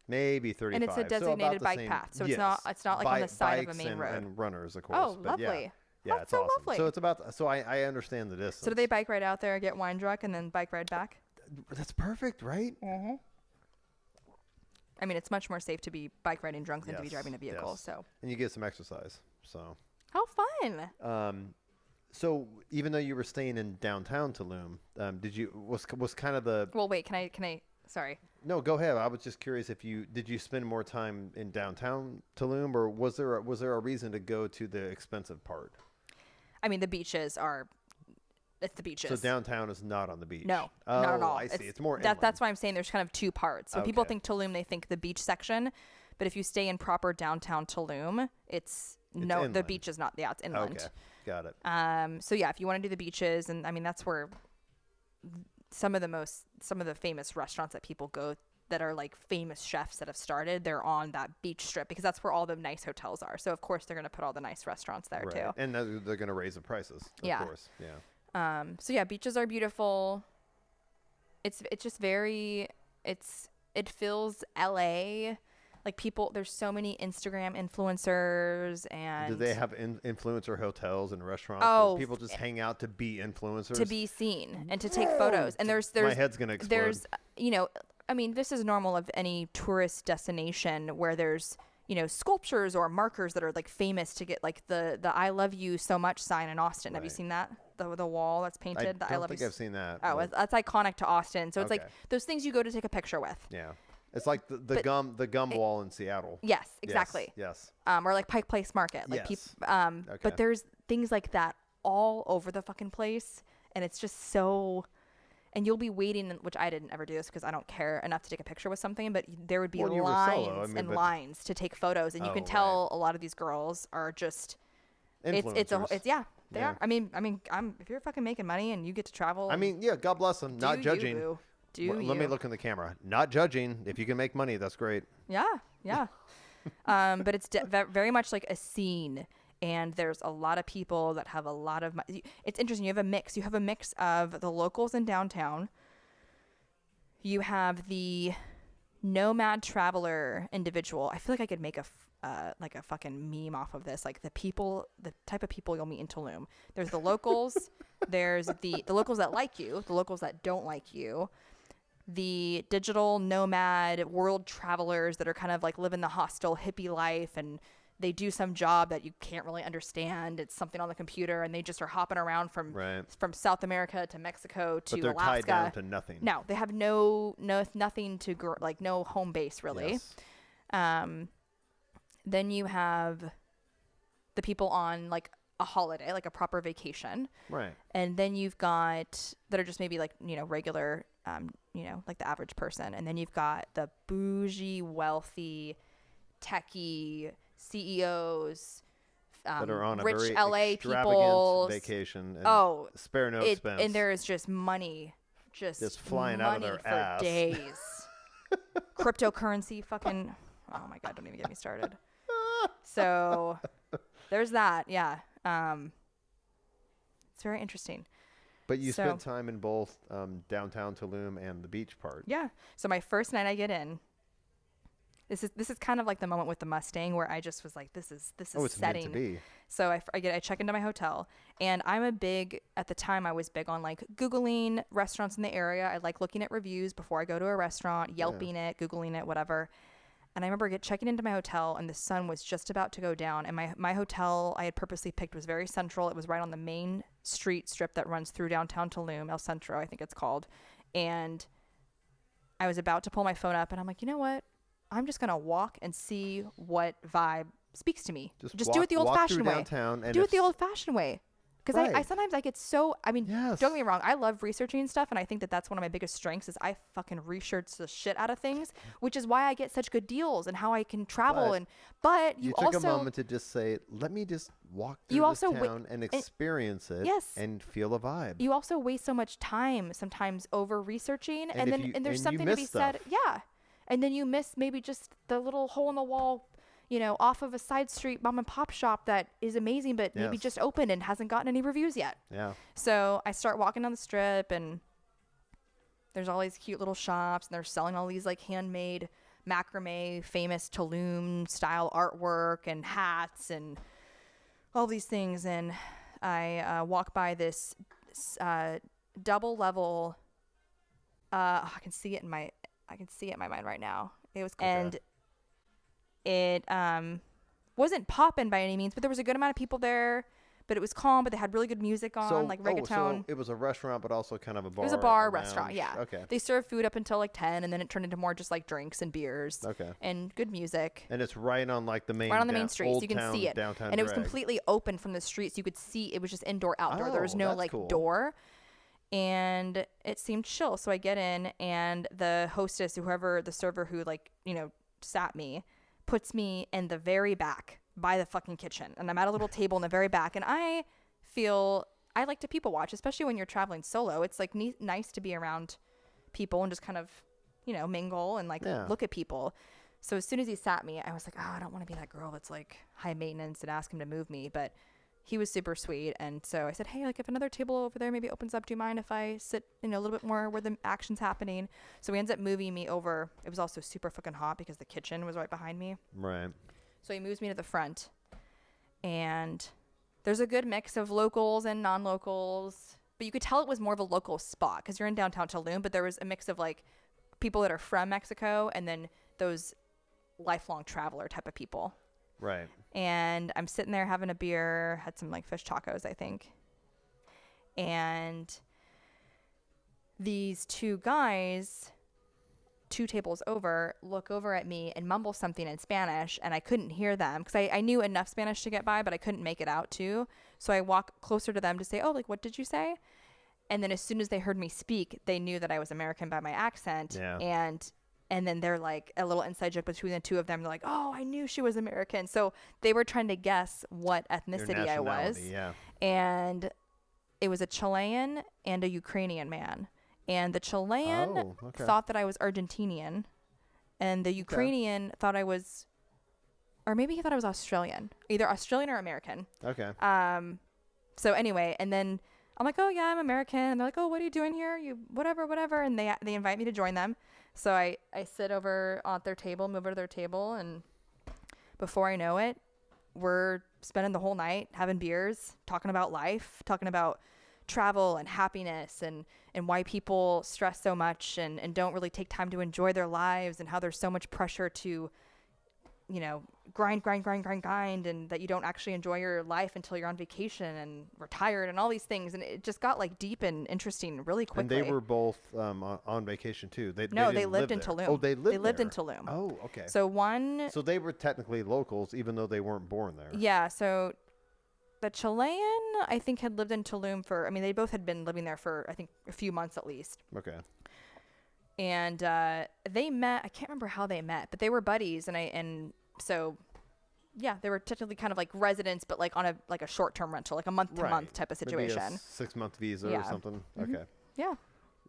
maybe 35. and it's a So about designated the bike same- path, so yes. it's not like on the side of a Bikes main road. and runners, of course. Oh, but yeah. lovely. Yeah, That's it's so awesome. lovely. So it's about. So I understand the distance. So do they bike ride out there, get wine drunk, and then bike ride back? That's perfect, right? Mm-hmm. I mean, it's much more safe to be bike riding drunk than to be Yes, driving a vehicle. yes. So And you get some exercise. So. how fun! So even though you were staying in downtown Tulum, did you was kind of the Well, wait, can I? Sorry. no? Go ahead. I was just curious if did you spend more time in downtown Tulum, or was there a reason to go to the expensive part? I mean, the beaches are. It's the beaches. So downtown is not on the beach. No, oh, not at all. I see. It's more That's inland. why I'm saying there's kind of 2 parts. When people Okay. think Tulum, they think the beach section, but if you stay in proper downtown Tulum, it's the inland. beach is not. Yeah, it's inland. Okay, got it. So yeah, if you want to do the beaches, and I mean that's where some of the famous restaurants that people go that are like famous chefs that have started, they're on that beach strip because that's where all the nice hotels are. So of course they're going to put all the nice restaurants there Right. too. And they're going to raise the prices. Of Yeah. course. Yeah. So yeah, beaches are beautiful. It's just very it feels LA. Like people, there's so many Instagram influencers and Do they have influencer hotels and restaurants Oh, where people just hang out to be influencers? to be seen and to take photos. And there's My head's gonna explode. there's I mean, this is normal of any tourist destination where there's sculptures or markers that are like famous to get like the I love you so much sign in Austin. Have you Right. seen that? The wall that's painted. I the don't love think you. I've seen that. Oh, but- that's iconic to Austin. So it's like Okay. those things you go to take a picture with. yeah. It's like the But gum wall in Seattle. Yes, exactly. Yes. Or like Pike Place Market. Like Yes. Okay. But there's things like that all over the fucking place, and it's just so. And you'll be waiting, which I didn't ever do this because I don't care enough to take a picture with something. But there would be Well, you were lines solo, I mean, and but- lines to take photos, and you Oh, can right. tell a lot of these girls are just. Influencers. It's they Yeah. are. I mean, if you're fucking making money and you get to travel. I mean, yeah. God bless them. Not do judging. You, boo. Do Let me you. look in the camera. Not judging. If you can make money, that's great. Yeah. But it's very much like a scene, and there's a lot of people that have a lot of. It's interesting. You have a mix. You have a mix of the locals in downtown. You have the nomad traveler individual. I feel like I could make a fucking meme off of this. Like the type of people you'll meet in Tulum. There's the locals. There's the locals that like you. The locals that don't like you. The digital nomad world travelers that are kind of like living the hostel hippie life, and they do some job that you can't really understand. It's something on the computer, and they just are hopping around from South America to Mexico to but they're Alaska. tied down to nothing. No, they have nothing to like no home base really. Yes. Then you have the people on like a holiday, like a proper vacation. Right. And then you've got that are just maybe like, regular, like the average person. And then you've got the bougie, wealthy, techie CEOs, that are on rich a very LA people vacation. And spare no expense. And there is just money, just flying money out of their for ass. days. Cryptocurrency, fucking. Oh my God! Don't even get me started. So there's that. Yeah. It's very interesting. But you spent time in both downtown Tulum and the beach part. Yeah. So my first night I get in. This is kind of like the moment with the Mustang where I just was like, this is it's setting. Meant to be. So I check into my hotel, and at the time I was big on like Googling restaurants in the area. I like looking at reviews before I go to a restaurant, Yelping it, Googling it, whatever. And I remember checking into my hotel, and the sun was just about to go down. And my hotel I had purposely picked was very central. It was right on the main street strip that runs through downtown Tulum, El Centro, I think it's called. And I was about to pull my phone up, and I'm like, you know what? I'm just going to walk and see what vibe speaks to me. Just do it the old-fashioned way. Do it the old-fashioned way. Because I sometimes I get so, yes. Don't get me wrong, I love researching stuff, and I think that's one of my biggest strengths is I fucking research the shit out of things, which is why I get such good deals and how I can travel. But you took a moment to just say, let me just walk through this town and experience it and feel a vibe. You also waste so much time sometimes over researching, and there's something to be said. Yeah. And then you miss maybe just the little hole in the wall, off of a side street mom and pop shop that is amazing, but maybe just opened and hasn't gotten any reviews yet. Yeah. So I start walking down the strip, and there's all these cute little shops, and they're selling all these like handmade macrame, famous Tulum style artwork and hats and all these things. And I walk by this double level. I can see it in my mind right now. It was and it wasn't popping by any means, but there was a good amount of people there. But it was calm, but they had really good music on, like reggaeton. So it was a restaurant, but also kind of a bar. It was a bar restaurant, yeah. Okay. They served food up until like 10, and then it turned into more just like drinks and beers. Okay. And good music. And it's right on like the main. Right on the main street, so you can see it. Downtown and it was completely open from the street, so you could see it was just indoor, outdoor. There was no like door. And it seemed chill. So I get in, and the hostess, whoever the server who sat me, puts me in the very back by the fucking kitchen. And I'm at a little table in the very back. And I like to people watch, especially when you're traveling solo. It's like nice to be around people and just kind of, mingle and look at people. So as soon as he sat me, I was like, oh, I don't want to be that girl that's like high maintenance and ask him to move me. But he was super sweet. And so I said, hey, if another table over there maybe opens up, do you mind if I sit, a little bit more where the action's happening? So he ends up moving me over. It was also super fucking hot because the kitchen was right behind me. Right. So he moves me to the front. And there's a good mix of locals and non-locals. But you could tell it was more of a local spot because you're in downtown Tulum. But there was a mix of people that are from Mexico and then those lifelong traveler type of people. Right. And I'm sitting there having a beer, had some fish tacos, I think. And these two guys, 2 tables over, look over at me and mumble something in Spanish, and I couldn't hear them because I knew enough Spanish to get by, but I couldn't make it out too. So I walk closer to them to say, oh, what did you say? And then as soon as they heard me speak, they knew that I was American by my accent. Yeah. And then they're like a little inside joke between the two of them. They're like, oh, I knew she was American. So they were trying to guess what ethnicity I was. Yeah. And it was a Chilean and a Ukrainian man. And the Chilean thought that I was Argentinian. And the Ukrainian thought I was, or maybe he thought I was Australian. Either Australian or American. Okay. So anyway, and then I'm like, oh yeah, I'm American. And they're like, oh, what are you doing here? You whatever. And they invite me to join them. So I sit over at their table, move over to their table, and before I know it, we're spending the whole night having beers, talking about life, talking about travel and happiness and why people stress so much and don't really take time to enjoy their lives and how there's so much pressure to, you know, grind, and that you don't actually enjoy your life until you're on vacation and retired and all these things. And it just got like deep and interesting really quickly. And they were both on vacation too. They didn't lived live in there. Tulum. Oh, they lived in there. Tulum. Oh, okay. So they were technically locals, even though they weren't born there. Yeah. So the Chilean, I think, had lived in Tulum they both had been living there for, I think, a few months at least. Okay. And they met, I can't remember how they met, but they were buddies. And so, yeah, they were technically kind of like residents, but like on a short-term rental, like a month-to-month type of situation. Maybe a 6-month visa or something. Mm-hmm. Okay. Yeah.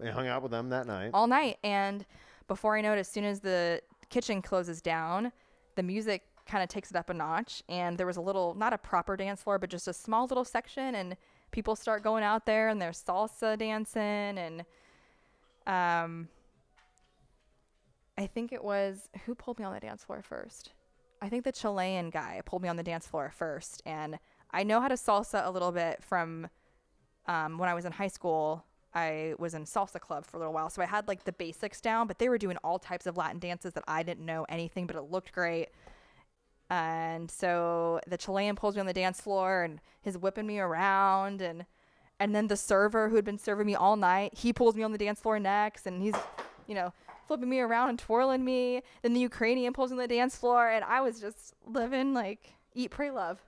They hung out with them that night. All night. And before I know it, as soon as the kitchen closes down, the music kind of takes it up a notch. And there was a little, not a proper dance floor, but just a small little section. And people start going out there and there's salsa dancing. And I think it was, who pulled me on the dance floor first? I think the Chilean guy pulled me on the dance floor first. And I know how to salsa a little bit from when I was in high school. I was in salsa club for a little while. So I had like the basics down, but they were doing all types of Latin dances that I didn't know anything, but it looked great. And so the Chilean pulls me on the dance floor and he's whipping me around. And then the server who had been serving me all night, he pulls me on the dance floor next. And he's, flipping me around and twirling me. Then the Ukrainian pulls me on the dance floor. And I was just living like eat, pray, love.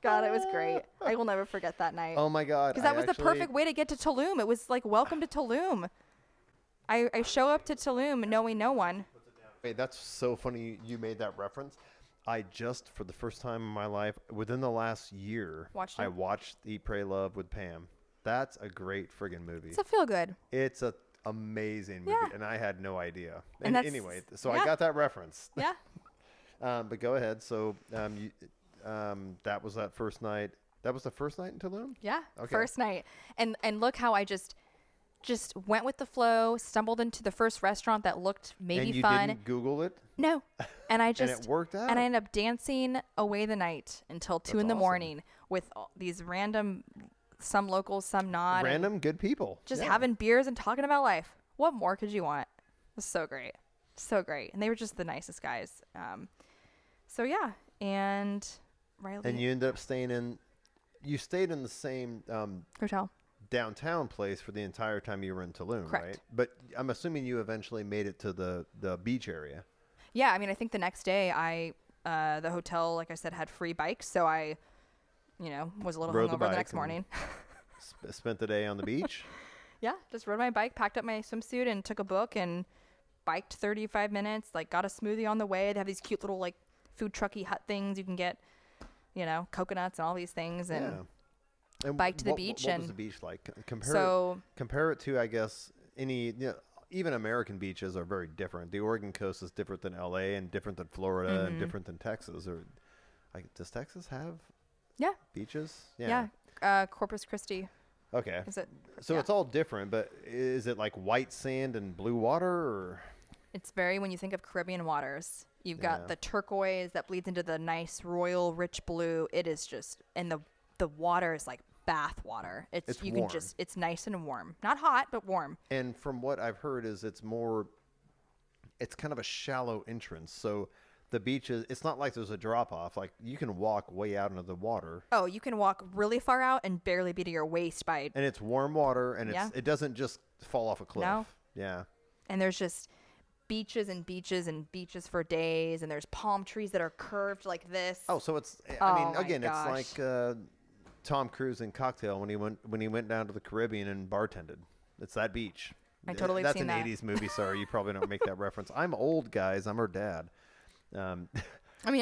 God, it was great. I will never forget that night. Oh my God. Because that was the perfect way to get to Tulum. It was like, welcome to Tulum. I show up to Tulum knowing no one. Wait, that's so funny you made that reference. I just, for the first time in my life, within the last year, I watched Eat, Pray, Love with Pam. That's a great friggin' movie. It's a feel good. It's a amazing movie, and I had no idea. And anyway, so I got that reference. Yeah. But go ahead. So that was that first night. That was the first night in Tulum? Yeah. Okay. First night. And look how I just went with the flow, stumbled into the first restaurant that looked maybe fun. And you didn't Google it? No. And I just and it worked out. And I ended up dancing away the night until 2 in the morning with these random, some locals, some not. Random good people. Just having beers and talking about life. What more could you want? It was so great. So great. And they were just the nicest guys. So yeah. And Riley. And you ended up stayed in the same hotel. Downtown place for the entire time you were in Tulum, Correct. right? But I'm assuming you eventually made it to the beach area. Yeah, I mean, I think the next day the hotel, like I said, had free bikes, so I, was a little hungover the next morning. Spent the day on the beach? Yeah, just rode my bike, packed up my swimsuit, and took a book and biked 35 minutes, like got a smoothie on the way. They have these cute little like food trucky hut things you can get, coconuts and all these things, and bike to the beach. What was the beach like? Compare it to, I guess, even American beaches are very different. The Oregon coast is different than LA and different than Florida and different than Texas. Or does Texas have beaches? Yeah. Corpus Christi. Okay. Is it? So it's all different, but is it like white sand and blue water, or? It's very, when you think of Caribbean waters, you've got the turquoise that bleeds into the nice royal rich blue. It is just, and the water is like bath water. It's you warm. It's nice and warm. Not hot, but warm. And from what I've heard is it's kind of a shallow entrance. So the beach it's not like there's a drop off. Like you can walk way out into the water. Oh, you can walk really far out and barely be to your waist by. And it's warm water, and it doesn't just fall off a cliff. No. Yeah. And there's just beaches and beaches and beaches for days, and there's palm trees that are curved like this. Oh, so it's it's like Tom Cruise in Cocktail when he went down to the Caribbean and bartended. It's that beach. I totally That's seen an that. 80s movie. Sorry, you probably don't make that reference. I'm old, guys. I'm her dad. I'm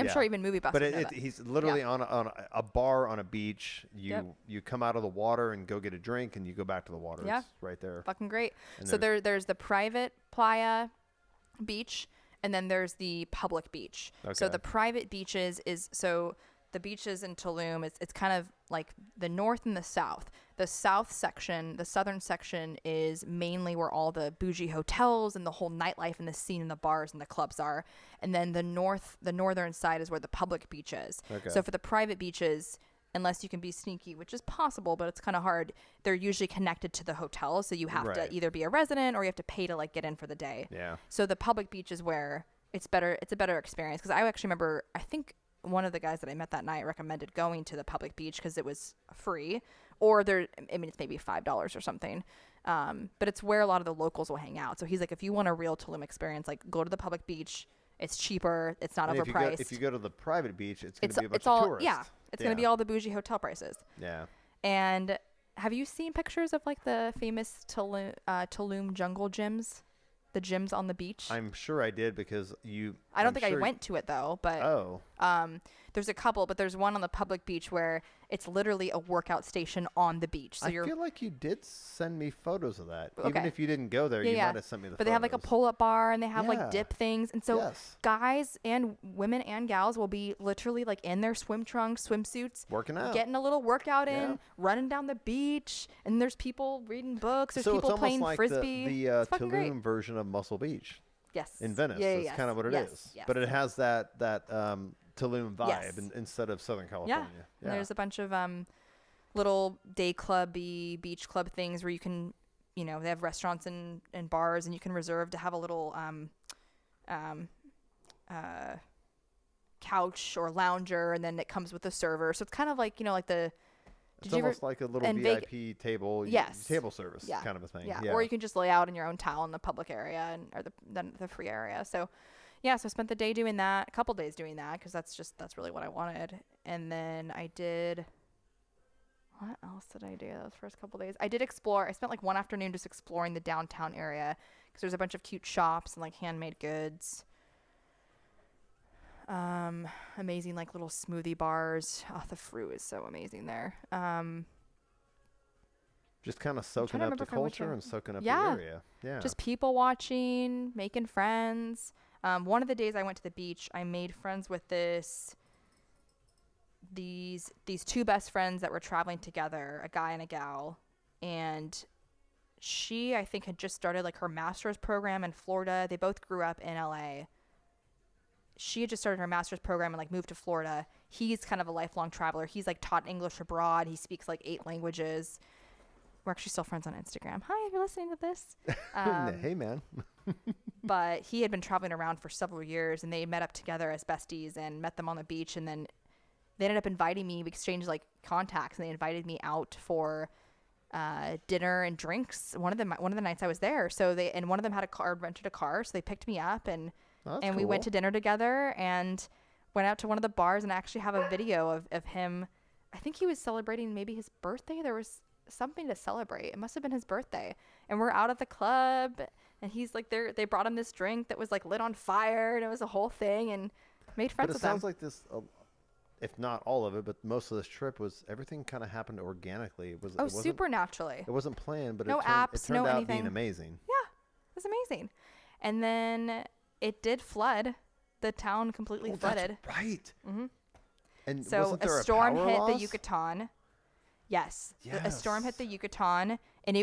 sure even movie buffs. But he's literally on a bar on a beach. You come out of the water and go get a drink, and you go back to the water. Yeah. It's right there. Fucking great. And so there's the private playa beach, and then there's the public beach. Okay. So the private beaches the beaches in Tulum, it's kind of like the north and the south. The south section, the southern section, is mainly where all the bougie hotels and the whole nightlife and the scene and the bars and the clubs are. And then the northern side is where the public beach is. Okay. So for the private beaches, unless you can be sneaky, which is possible, but it's kind of hard, they're usually connected to the hotel. So you have to either be a resident or you have to pay to like get in for the day. Yeah. So the public beach is where it's a better experience. Because I actually remember, I think one of the guys that I met that night recommended going to the public beach because it was free, or it's maybe $5 or something. But it's where a lot of the locals will hang out. So he's like, if you want a real Tulum experience, like go to the public beach. It's cheaper. It's not overpriced. If you go to the private beach, it's going to be a bunch of tourists. Yeah. It's going to be all the bougie hotel prices. Yeah. And have you seen pictures of like the famous Tulum jungle gyms? The gyms on the beach? I'm sure I did because I don't think I went to it though, but there's a couple, but there's one on the public beach where it's literally a workout station on the beach. So I feel like you did send me photos of that. Okay. Even if you didn't go there, you might have sent me the photos. But they have like a pull-up bar and they have like dip things. And so guys and women and gals will be literally like in their swim trunks, swimsuits. Working out. Getting a little workout in, running down the beach. And there's people reading books. There's people playing Frisbee. The Tulum version of Muscle Beach. Yes. In Venice. That's kind of what it is. Yes. But it has that Tulum vibe instead of Southern California. Yeah. And there's a bunch of little day clubby, beach club things where you can, they have restaurants and bars, and you can reserve to have a little couch or lounger, and then it comes with a server. So it's kind of like, like the... It's almost like a little VIP table, table service kind of a thing. Yeah. Or you can just lay out in your own towel in the public area or the free area. So, so I spent the day doing that, a couple days doing that, because that's really what I wanted. And then what else did I do those first couple days? I did explore. I spent like one afternoon just exploring the downtown area because there's a bunch of cute shops and like handmade goods. Amazing like little smoothie bars. Oh, the fruit is so amazing there. Just kind of soaking up the culture and soaking up the area. Yeah. Just people watching, making friends. One of the days I went to the beach, I made friends with these two best friends that were traveling together, a guy and a gal, and she, I think, had just started like her master's program in Florida. They both grew up in LA. She had just started her master's program and like moved to Florida. He's kind of a lifelong traveler. He's like taught English abroad. He speaks like 8 languages. We're actually still friends on Instagram. Hi, if you're listening to this. Hey, man. But he had been traveling around for several years, and they met up together as besties and met them on the beach. And then they ended up inviting me. We exchanged like contacts, and they invited me out for dinner and drinks. One of the nights I was there. So one of them had rented a car. So they picked me up and we went to dinner together and went out to one of the bars, and I actually have a video of him. I think he was celebrating maybe his birthday. There was something to celebrate. It must have been his birthday. And we're out at the club, and he's like, they brought him this drink that was like lit on fire, and it was a whole thing, and made friends with him. But it sounds like this, if not all of it, but most of this trip everything kind of happened organically. It wasn't supernaturally. It wasn't planned, but no apps, it turned no out anything. being amazing. Yeah, it was amazing. And then it did flood. The town completely flooded. That's right. Mm-hmm. And so wasn't there a storm hit loss? the Yucatan. Yes. A storm hit the Yucatan, and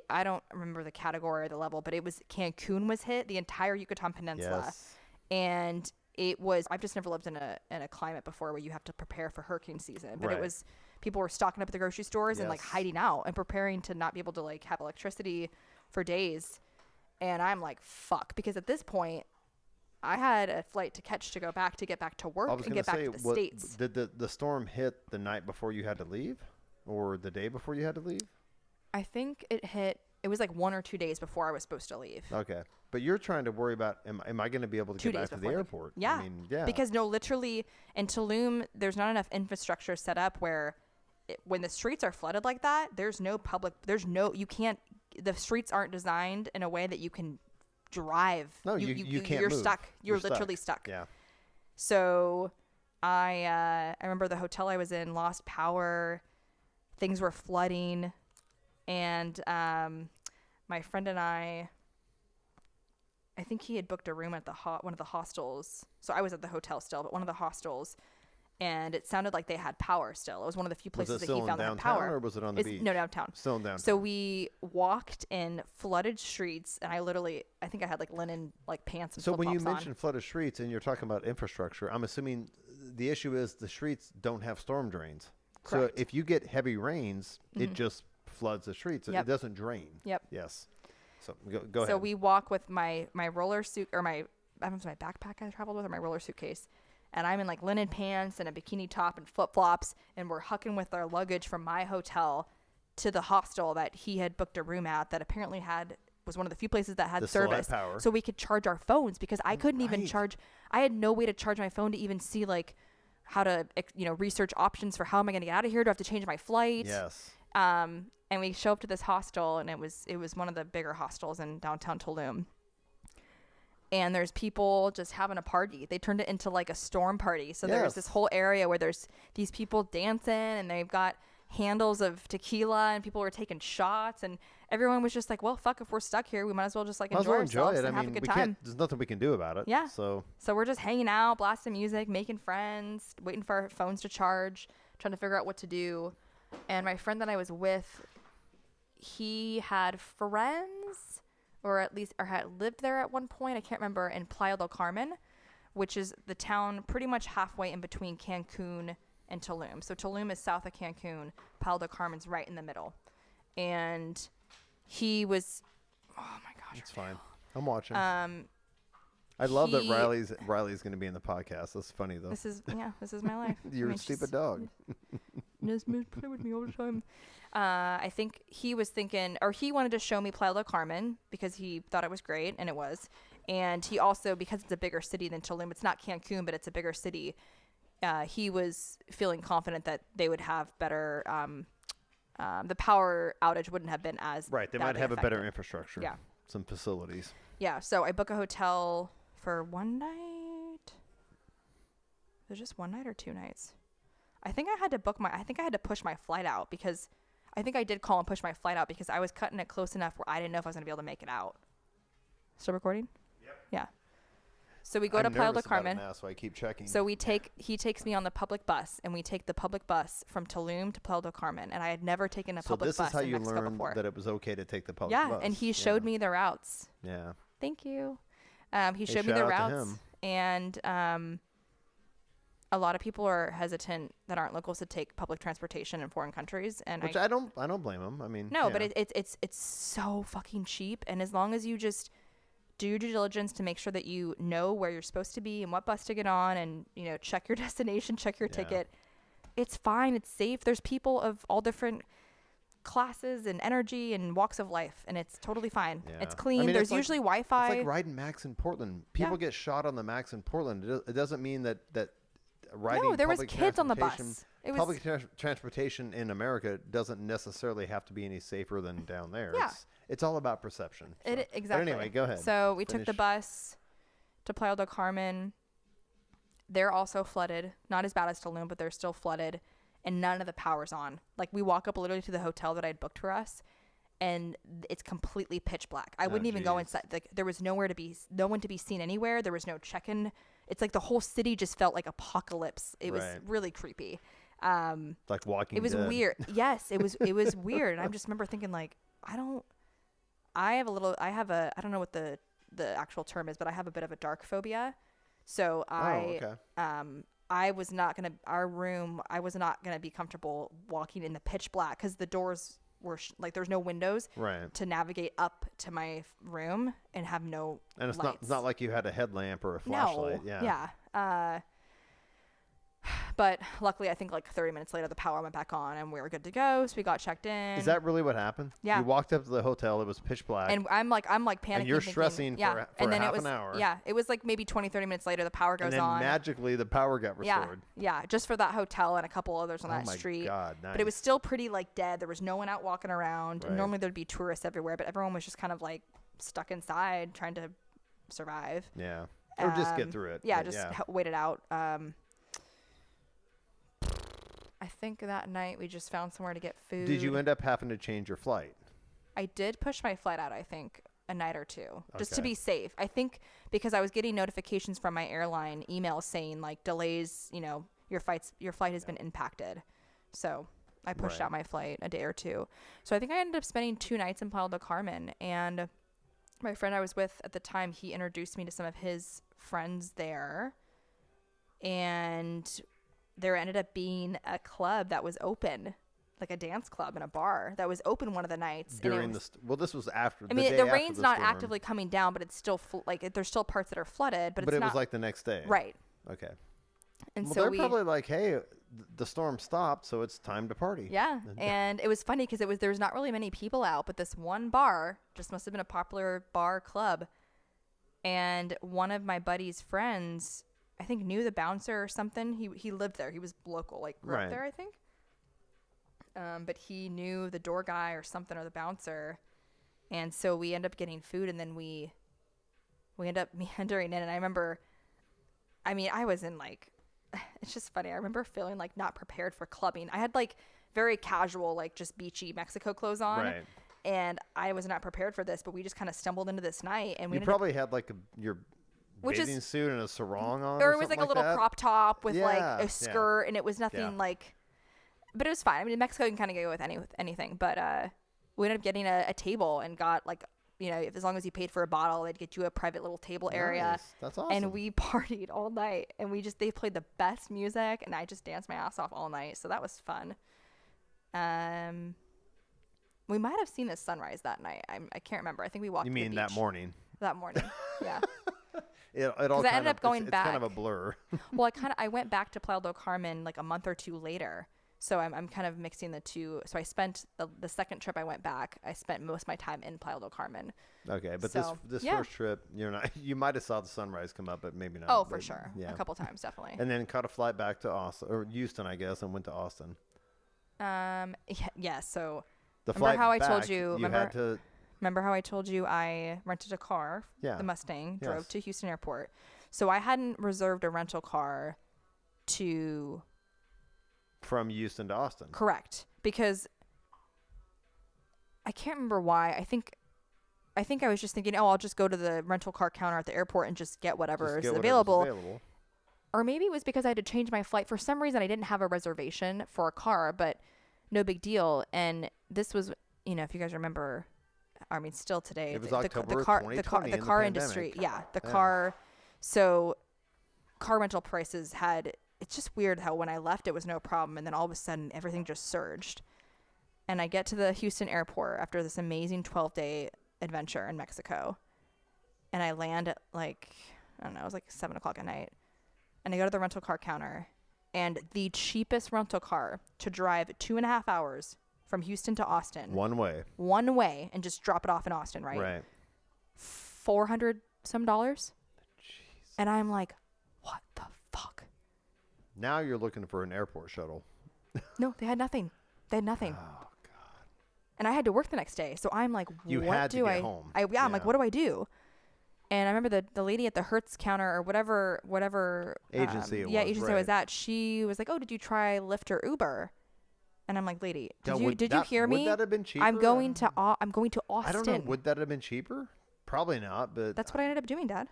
I don't remember the category or the level, but Cancun was hit, the entire Yucatan Peninsula. Yes. And I've just never lived in a climate before where you have to prepare for hurricane season, but people were stocking up at the grocery stores and like hiding out and preparing to not be able to like have electricity for days. And I'm like, fuck, because at this point I had a flight to catch to get back to work and get back to the States. Did the storm hit the night before you had to leave or the day before you had to leave? I think it was like 1 or 2 days before I was supposed to leave. Okay. But you're trying to worry about, am I going to be able to get back to the airport? Yeah. I mean, yeah. Because literally in Tulum, there's not enough infrastructure set up where when the streets are flooded like that, you can't, the streets aren't designed in a way that you can drive. No, you can't You're move. stuck. You're literally stuck. Yeah. So I remember the hotel I was in lost power. Things were flooding. And my friend and I think he had booked a room at one of the hostels. So I was at the hotel still, but one of the hostels. and it sounded like they had power still. It was one of the few places Was it that he still in found that had downtown, power. or was it on the beach? No, downtown. Still in downtown. So we walked in flooded streets, and I think I had like linen like pants and So when you flip-flops on. mention flooded streets and you're talking about infrastructure, I'm assuming the issue is the streets don't have storm drains. Correct. So if you get heavy rains, it just floods the streets. Yep. It doesn't drain. Yep. Yes. So go ahead. So we walk with my roller suit, or I don't know if it's my backpack I traveled with, or my roller suitcase. And I'm in like linen pants and a bikini top and flip-flops, and we're hucking with our luggage from my hotel to the hostel that he had booked a room at, that apparently was one of the few places that had service. Power. So we could charge our phones, because I couldn't even charge. I had no way to charge my phone to even see like how to, research options for how am I going to get out of here? Do I have to change my flight? Yes. And we show up to this hostel, and it was one of the bigger hostels in downtown Tulum. And there's people just having a party. They turned it into like a storm party. So there's this whole area where there's these people dancing, and they've got handles of tequila, and people were taking shots, and everyone was just like, well, fuck, if we're stuck here, we might as well just like enjoy ourselves and have a good time. There's nothing we can do about it. Yeah. So we're just hanging out, blasting music, making friends, waiting for our phones to charge, trying to figure out what to do. And my friend that I was with, he had friends, or had lived there at one point, I can't remember, in Playa del Carmen, which is the town pretty much halfway in between Cancun and Tulum. So Tulum is south of Cancun, Playa del Carmen's right in the middle. And he was, oh my gosh. it's fine. I'm watching. I love that Riley's going to be in the podcast. That's funny though. This is my life. You're a stupid dog. Just play with me all the time. I think he was thinking, or he wanted to show me Playa del Carmen because he thought it was great, and it was. And he also, because it's a bigger city than Tulum, it's not Cancun, but it's a bigger city. He was feeling confident that they would have better, the power outage wouldn't have been as right. They might have a better infrastructure. Yeah. Some facilities. Yeah. So I book a hotel for one night. It was just one night or 2 nights. I think I had to push my flight out, because I think I did call and push my flight out because I was cutting it close enough where I didn't know if I was going to be able to make it out. Still recording? Yep. Yeah. So we go to Playa del Carmen. Now, so I keep checking. So he takes me on the public bus, and we take the public bus from Tulum to Playa del Carmen. And I had never taken a public bus in Mexico before. So this is how you learned that it was okay to take the public bus. Yeah, and he showed me the routes. Yeah. Thank you. He showed me the routes, and a lot of people are hesitant that aren't locals to take public transportation in foreign countries, and I don't blame them. I mean, no, but it's so fucking cheap, and as long as you just do your due diligence to make sure that you know where you're supposed to be and what bus to get on, and check your destination, check your ticket, it's fine, it's safe. There's people of all different classes and energy and walks of life, and it's totally fine. Yeah. It's clean. There's usually Wi-Fi. It's like riding Max in Portland. People get shot on the Max in Portland. It doesn't mean that riding. No, there was kids on the bus. Public transportation in America doesn't necessarily have to be any safer than down there. Yeah. It's all about perception. So. Exactly. But anyway, go ahead. So we took the bus to Playa del Carmen. They're also flooded. Not as bad as Tulum, but they're still flooded. And none of the power's on. Like, we walk up literally to the hotel that I'd booked for us, and it's completely pitch black. I wouldn't even go inside. Like, there was no one to be seen anywhere. There was no check-in. It's like the whole city just felt like apocalypse. It was really creepy. Like Walking Dead. It was weird. Yes, it was weird. And I just remember thinking, like, I don't know what the actual term is, but I have a bit of a dark phobia. So I was not going to be comfortable walking in the pitch black, because the doors were there's no windows to navigate up to my room and have no and it's lights. not like you had a headlamp or a flashlight. No. Yeah. But luckily, I think like 30 minutes later, the power went back on and we were good to go. So we got checked in. Is that really what happened? Yeah. You walked up to the hotel. It was pitch black. And I'm like panicking. And you're stressing for half an hour. Yeah. It was like maybe 20, 30 minutes later, the power goes on. And then magically the power got restored. Yeah. Just for that hotel and a couple others on that street. Oh my God. Nice. But it was still pretty like dead. There was no one out walking around. Right. Normally there'd be tourists everywhere, but everyone was just kind of like stuck inside trying to survive. Yeah. Or just get through it. Yeah. Wait it out. I think that night we just found somewhere to get food. Did you end up having to change your flight? I did push my flight out, I think, a night or two, just to be safe. I think because I was getting notifications from my airline emails saying like delays, your flight has been impacted. So I pushed Right. out my flight a day or two. So I think I ended up spending 2 nights in Playa del Carmen, and my friend I was with at the time, he introduced me to some of his friends there, and there ended up being a club that was open, like a dance club and a bar that was open one of the nights. During this was after. I mean, day the after rain's the not storm, actively coming down, but it's still there's still parts that are flooded, but but it's it not was like the next day. right. Okay. And Well, so they're we probably like, hey, the storm stopped, so it's time to party. yeah, and it was funny because there was not really many people out, but this one bar just must have been a popular bar club, and one of my buddy's friends, I think, knew the bouncer or something. He lived there. He was local, like grew Right. up there, I think. But he knew the door guy or something, or the bouncer, and so we end up getting food, and then we end up meandering in. And I remember, I mean, I was in like, it's just funny. I remember feeling like not prepared for clubbing. I had like very casual, like just beachy Mexico clothes on, Right. and I was not prepared for this. But we just kind of stumbled into this night, and we You ended probably had like your Which is- bathing suit and a sarong on, or it was like a little that. crop top with like Yeah, yeah. a skirt, and it was nothing Yeah. like, but it was fine. I mean, in Mexico you can kind of go with anything, but we ended up getting a table and got like, you know, as long as you paid for a bottle, they'd get you a private little table area. Nice. That's awesome. And we partied all night, and they played the best music, and I just danced my ass off all night. So that was fun. We might have seen the sunrise that night. I can't remember. I think we walked. You to the mean that beach morning? That morning, yeah. It all 'Cause I kind ended of up going it's kind of a back. blur. Well, I went back to Playa del Carmen like a month or two later. So I'm kind of mixing the two. So I spent the second trip I went back, I spent most of my time in Playa del Carmen. Okay, but So, this yeah. first trip, you might have saw the sunrise come up, but maybe not. Oh, for but, sure. Yeah. A couple times, definitely. And then caught a flight back to Austin or Houston, I guess, and went to Austin. Yeah, so The Remember flight how I back, told you- had to. remember how I told you I rented a car, Yeah. the Mustang, Yes. drove to Houston Airport. So I hadn't reserved a rental car to From Houston to Austin. correct because I can't remember why. I think I was just thinking, oh, I'll just go to the rental car counter at the airport and just get whatever Just is get whatever's available. available. Or maybe it was because I had to change my flight. For some reason, I didn't have a reservation for a car, but no big deal. And this was, if you guys remember, I mean, still today, It was the October car, 2020 the in the car industry, pandemic. yeah, the Yeah. car. So, car rental prices it's just weird how when I left it was no problem, and then all of a sudden everything just surged. And I get to the Houston airport after this amazing 12-day adventure in Mexico, and I land at like, I don't know, it was like 7:00 at night, and I go to the rental car counter, and the cheapest rental car to drive 2.5 hours from Houston to Austin One way. and just drop it off in Austin, right? Right. $400 some. Jeez. And I'm like, what the fuck? Now you're looking for an airport shuttle. No, they had nothing. Oh God. And I had to work the next day. So I'm like, You what had to do get I home. I'm like, Yeah. what do I do? And I remember the lady at the Hertz counter or whatever Agency it was, agency I was right. at, she was like, "Oh, did you try Lyft or Uber?" And I'm like, "Lady, Now, did you hear me? Would that have been cheaper? I'm going to Austin." I don't know. Would that have been cheaper? Probably not. But That's what I ended up doing, Dad.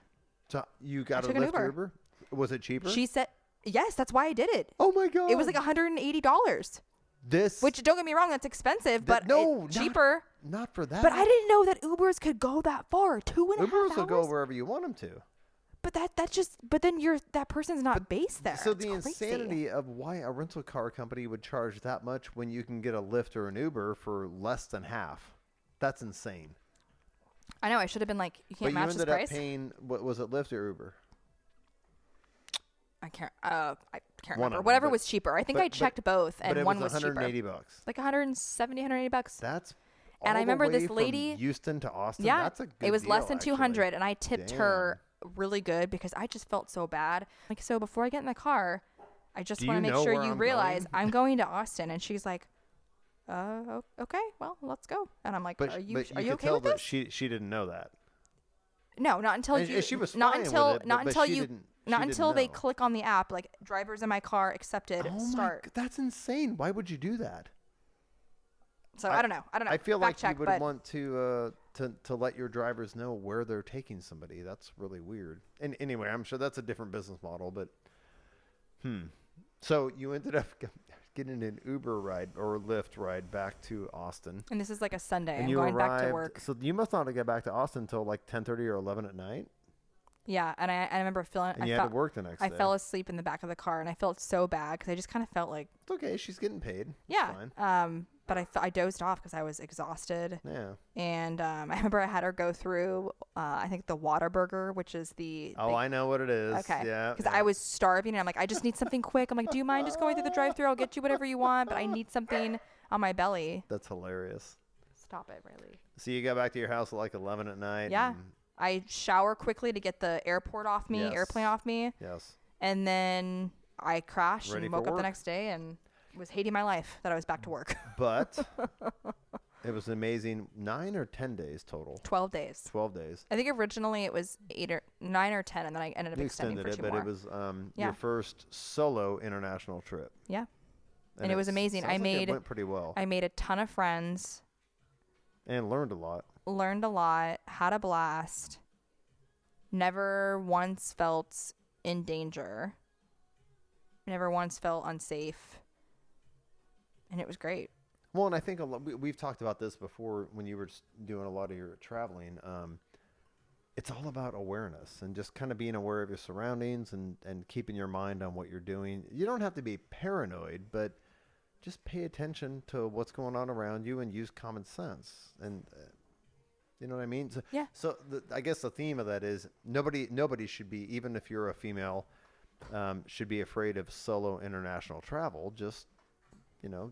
so you got a took an Lyft or Uber. Uber? Was it cheaper? She said, "Yes, that's why I did it." Oh my God. It was like $180. this. Which, don't get me wrong, that's expensive, but no, cheaper. Not for that. But I didn't know that Ubers could go that far. 2.5 Ubers hours. will go wherever you want them to. But but then that person's not based there. So It's the crazy. insanity of why a rental car company would charge that much when you can get a Lyft or an Uber for less than half. That's insane. I know. I should have been like, you can't But you match this ended up price. paying, what was it, Lyft or Uber? I can't One remember. of them, Whatever but- was cheaper. I think but- I checked both, But and it one was was cheaper. $180. Like 170, 180 bucks. That's And I all the remember this way from lady- Houston to Austin. Yeah, That's a good it was less deal, than actually. 200, and I tipped her really good because I just felt so bad. Like, so before I get in the car, I just Do want to you make know sure where you I'm realize going? I'm going to Austin. And she's like, okay, well, let's go. And I'm like, But, are you but you could okay tell with that this? she didn't know that. No, not until And you. she was not fine with until it, not but until she you. didn't- Not she didn't until they know. click on the app, like drivers in my car accepted. Oh start. my, that's insane. Why would you do that? So I don't know. I feel Fact like check, you would but want to let your drivers know where they're taking somebody. That's really weird. And anyway, I'm sure that's a different business model, but So you ended up getting an Uber ride or Lyft ride back to Austin. And this is like a Sunday. And I'm you going back to arrived. work. So you must not have got back to Austin until like 10:30 or 11 at night. Yeah, and I remember feeling. And you had to work the next day. I fell asleep in the back of the car, and I felt so bad because I just kind of felt like. It's okay. She's getting paid. Yeah. It's fine. But I dozed off because I was exhausted. Yeah. And I remember I had her go through, I think the Whataburger, which is the. Oh, I know what it is. Okay. Yeah. Because I was starving, and I'm like, I just need something quick. I'm like, do you mind just going through the drive-thru? I'll get you whatever you want, but I need something on my belly. That's hilarious. Stop it, Riley. So you got back to your house at like 11 at night. Yeah. I shower quickly to get the airplane off me. Yes. And then I crashed Ready and for woke up the work. next day and was hating my life that I was back to work. But it was an amazing 9 or 10 days total. 12 days. 12 days. I think originally it was 9 or 10, and then I ended up You extending extended for it, 2 but more. it was Yeah. your first solo international trip. Yeah. And it was amazing. Sounds like it went pretty well. I made a ton of friends, And learned a lot. learned a lot, had a blast, never once felt in danger, never once felt unsafe, and it was great. Well, and I think we've talked about this before when you were just doing a lot of your traveling. It's all about awareness and just kind of being aware of your surroundings and keeping your mind on what you're doing. You don't have to be paranoid, but just pay attention to what's going on around you and use common sense. And you know what I mean? So, Yeah. So I guess the theme of that is nobody should be, even if you're a female, should be afraid of solo international travel. Just,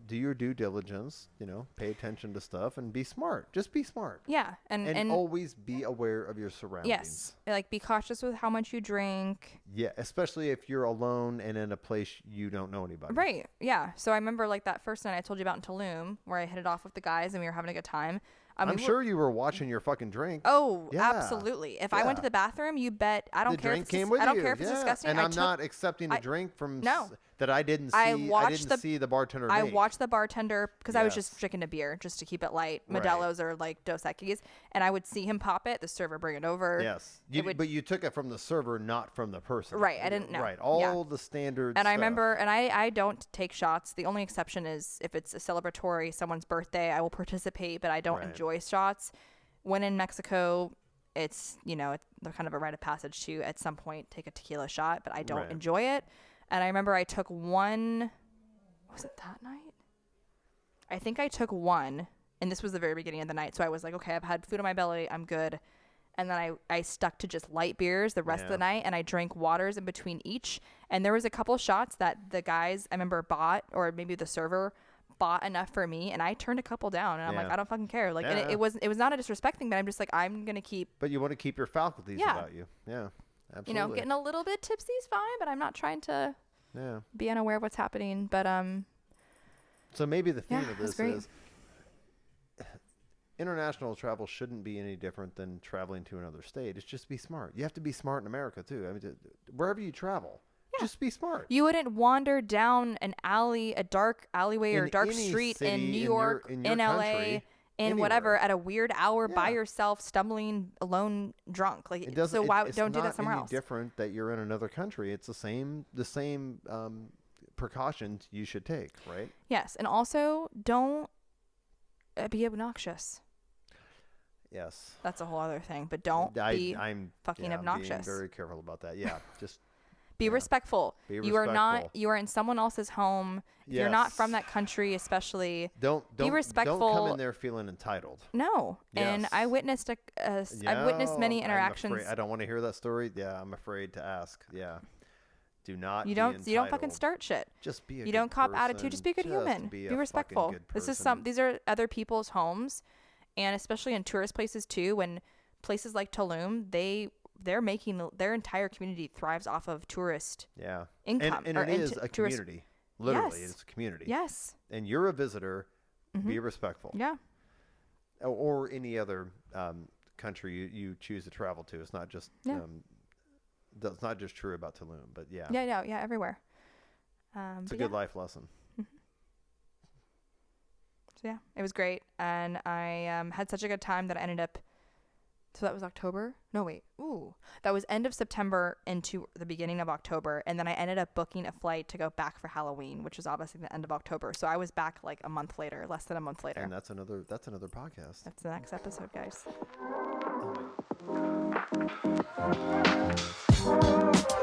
do your due diligence, pay attention to stuff and be smart. Just be smart. Yeah. And always be aware of your surroundings. Yes. Like, be cautious with how much you drink. Yeah, especially if you're alone and in a place you don't know anybody. Right. Yeah. So I remember like that first night I told you about in Tulum where I hit it off with the guys and we were having a good time. I'm sure you were watching your fucking drink. Oh, Yeah. absolutely. If I went to the bathroom, you bet. I don't The care drink if came it's, with I don't you. care if it's Yeah. disgusting. And I I'm took, not accepting a drink from No. that I didn't see. I I watched didn't see the bartender I make. watched the bartender because I was Yes. just drinking a beer just to keep it light. Right. Modelo's or like Dos Equis. And I would see him pop it, the server bring it over. Yes. But would- you took it from the server, not from the person. Right, I didn't know. Right. All Yeah. the standard And I stuff. remember, and I don't take shots. The only exception is if it's a celebratory, someone's birthday, I will participate, but I don't Right. enjoy shots. When in Mexico, it's, it's kind of a rite of passage to at some point take a tequila shot, but I don't Right. enjoy it. And I remember I took one, was it that night? I think I took one, and this was the very beginning of the night. So I was like, okay, I've had food on my belly, I'm good. And then I stuck to just light beers the rest of the night, and I drank waters in between each. And there was a couple shots that the guys, I remember, bought, or maybe the server bought enough for me, and I turned a couple down, and I'm like, Yeah. I don't fucking care. Like, Yeah. and it was not a disrespect thing, but I'm just like, I'm gonna keep, But you want to keep your faculties Yeah. about you. Yeah. Absolutely. getting a little bit tipsy is fine, but I'm not trying to Yeah. be unaware of what's happening. But So maybe the theme Yeah, of that's this great. is international travel shouldn't be any different than traveling to another state. It's just be smart. You have to be smart in America too. I mean, wherever you travel, just be smart. you wouldn't wander down an alley, a dark alleyway or In dark any street city in New in your- York, in your in LA, country, in whatever, anywhere. at a weird hour by Yeah. yourself, stumbling alone, drunk. Like, It doesn't. so why it's don't do not that somewhere any else? different that you're in another country. It's the same precautions you should take, right? Yes, and also don't be obnoxious. Yes. That's a whole other thing. But don't be I'm fucking I'm being obnoxious. very careful about that. Yeah. Just Be yeah. respectful. Be You are not. respectful. You are in someone else's home. If you're not from Yes. that country, especially. don't respectful. Don't come in there feeling entitled. No. And I Yes. witnessed I've witnessed many I'm interactions. afraid- I don't want to hear that story. Yeah, I'm afraid to ask. Yeah. Do not. You be don't fucking entitled. start shit. Just be a You good don't cop person. attitude. Just be a good human. Be Be a fucking respectful. good This is person. these are other people's homes, and especially in tourist places too. When places like Tulum, they're making their entire community thrives off of tourist Yeah. income. And or it is into- a tourist- community. Literally, Yes. it's a community. Yes. And you're a visitor. Be respectful. Yeah. Or any other country you choose to travel to. It's not just Yeah. that's not just true about Tulum, but yeah. Yeah. Everywhere. It's a But good yeah. life lesson. So yeah, it was great, and I had such a good time that I ended up So that was October? No, wait. Ooh. That was end of September into the beginning of October. And then I ended up booking a flight to go back for Halloween, which was obviously the end of October. So I was back like a month later, less than a month later. And that's another podcast. That's the next episode, guys. Oh my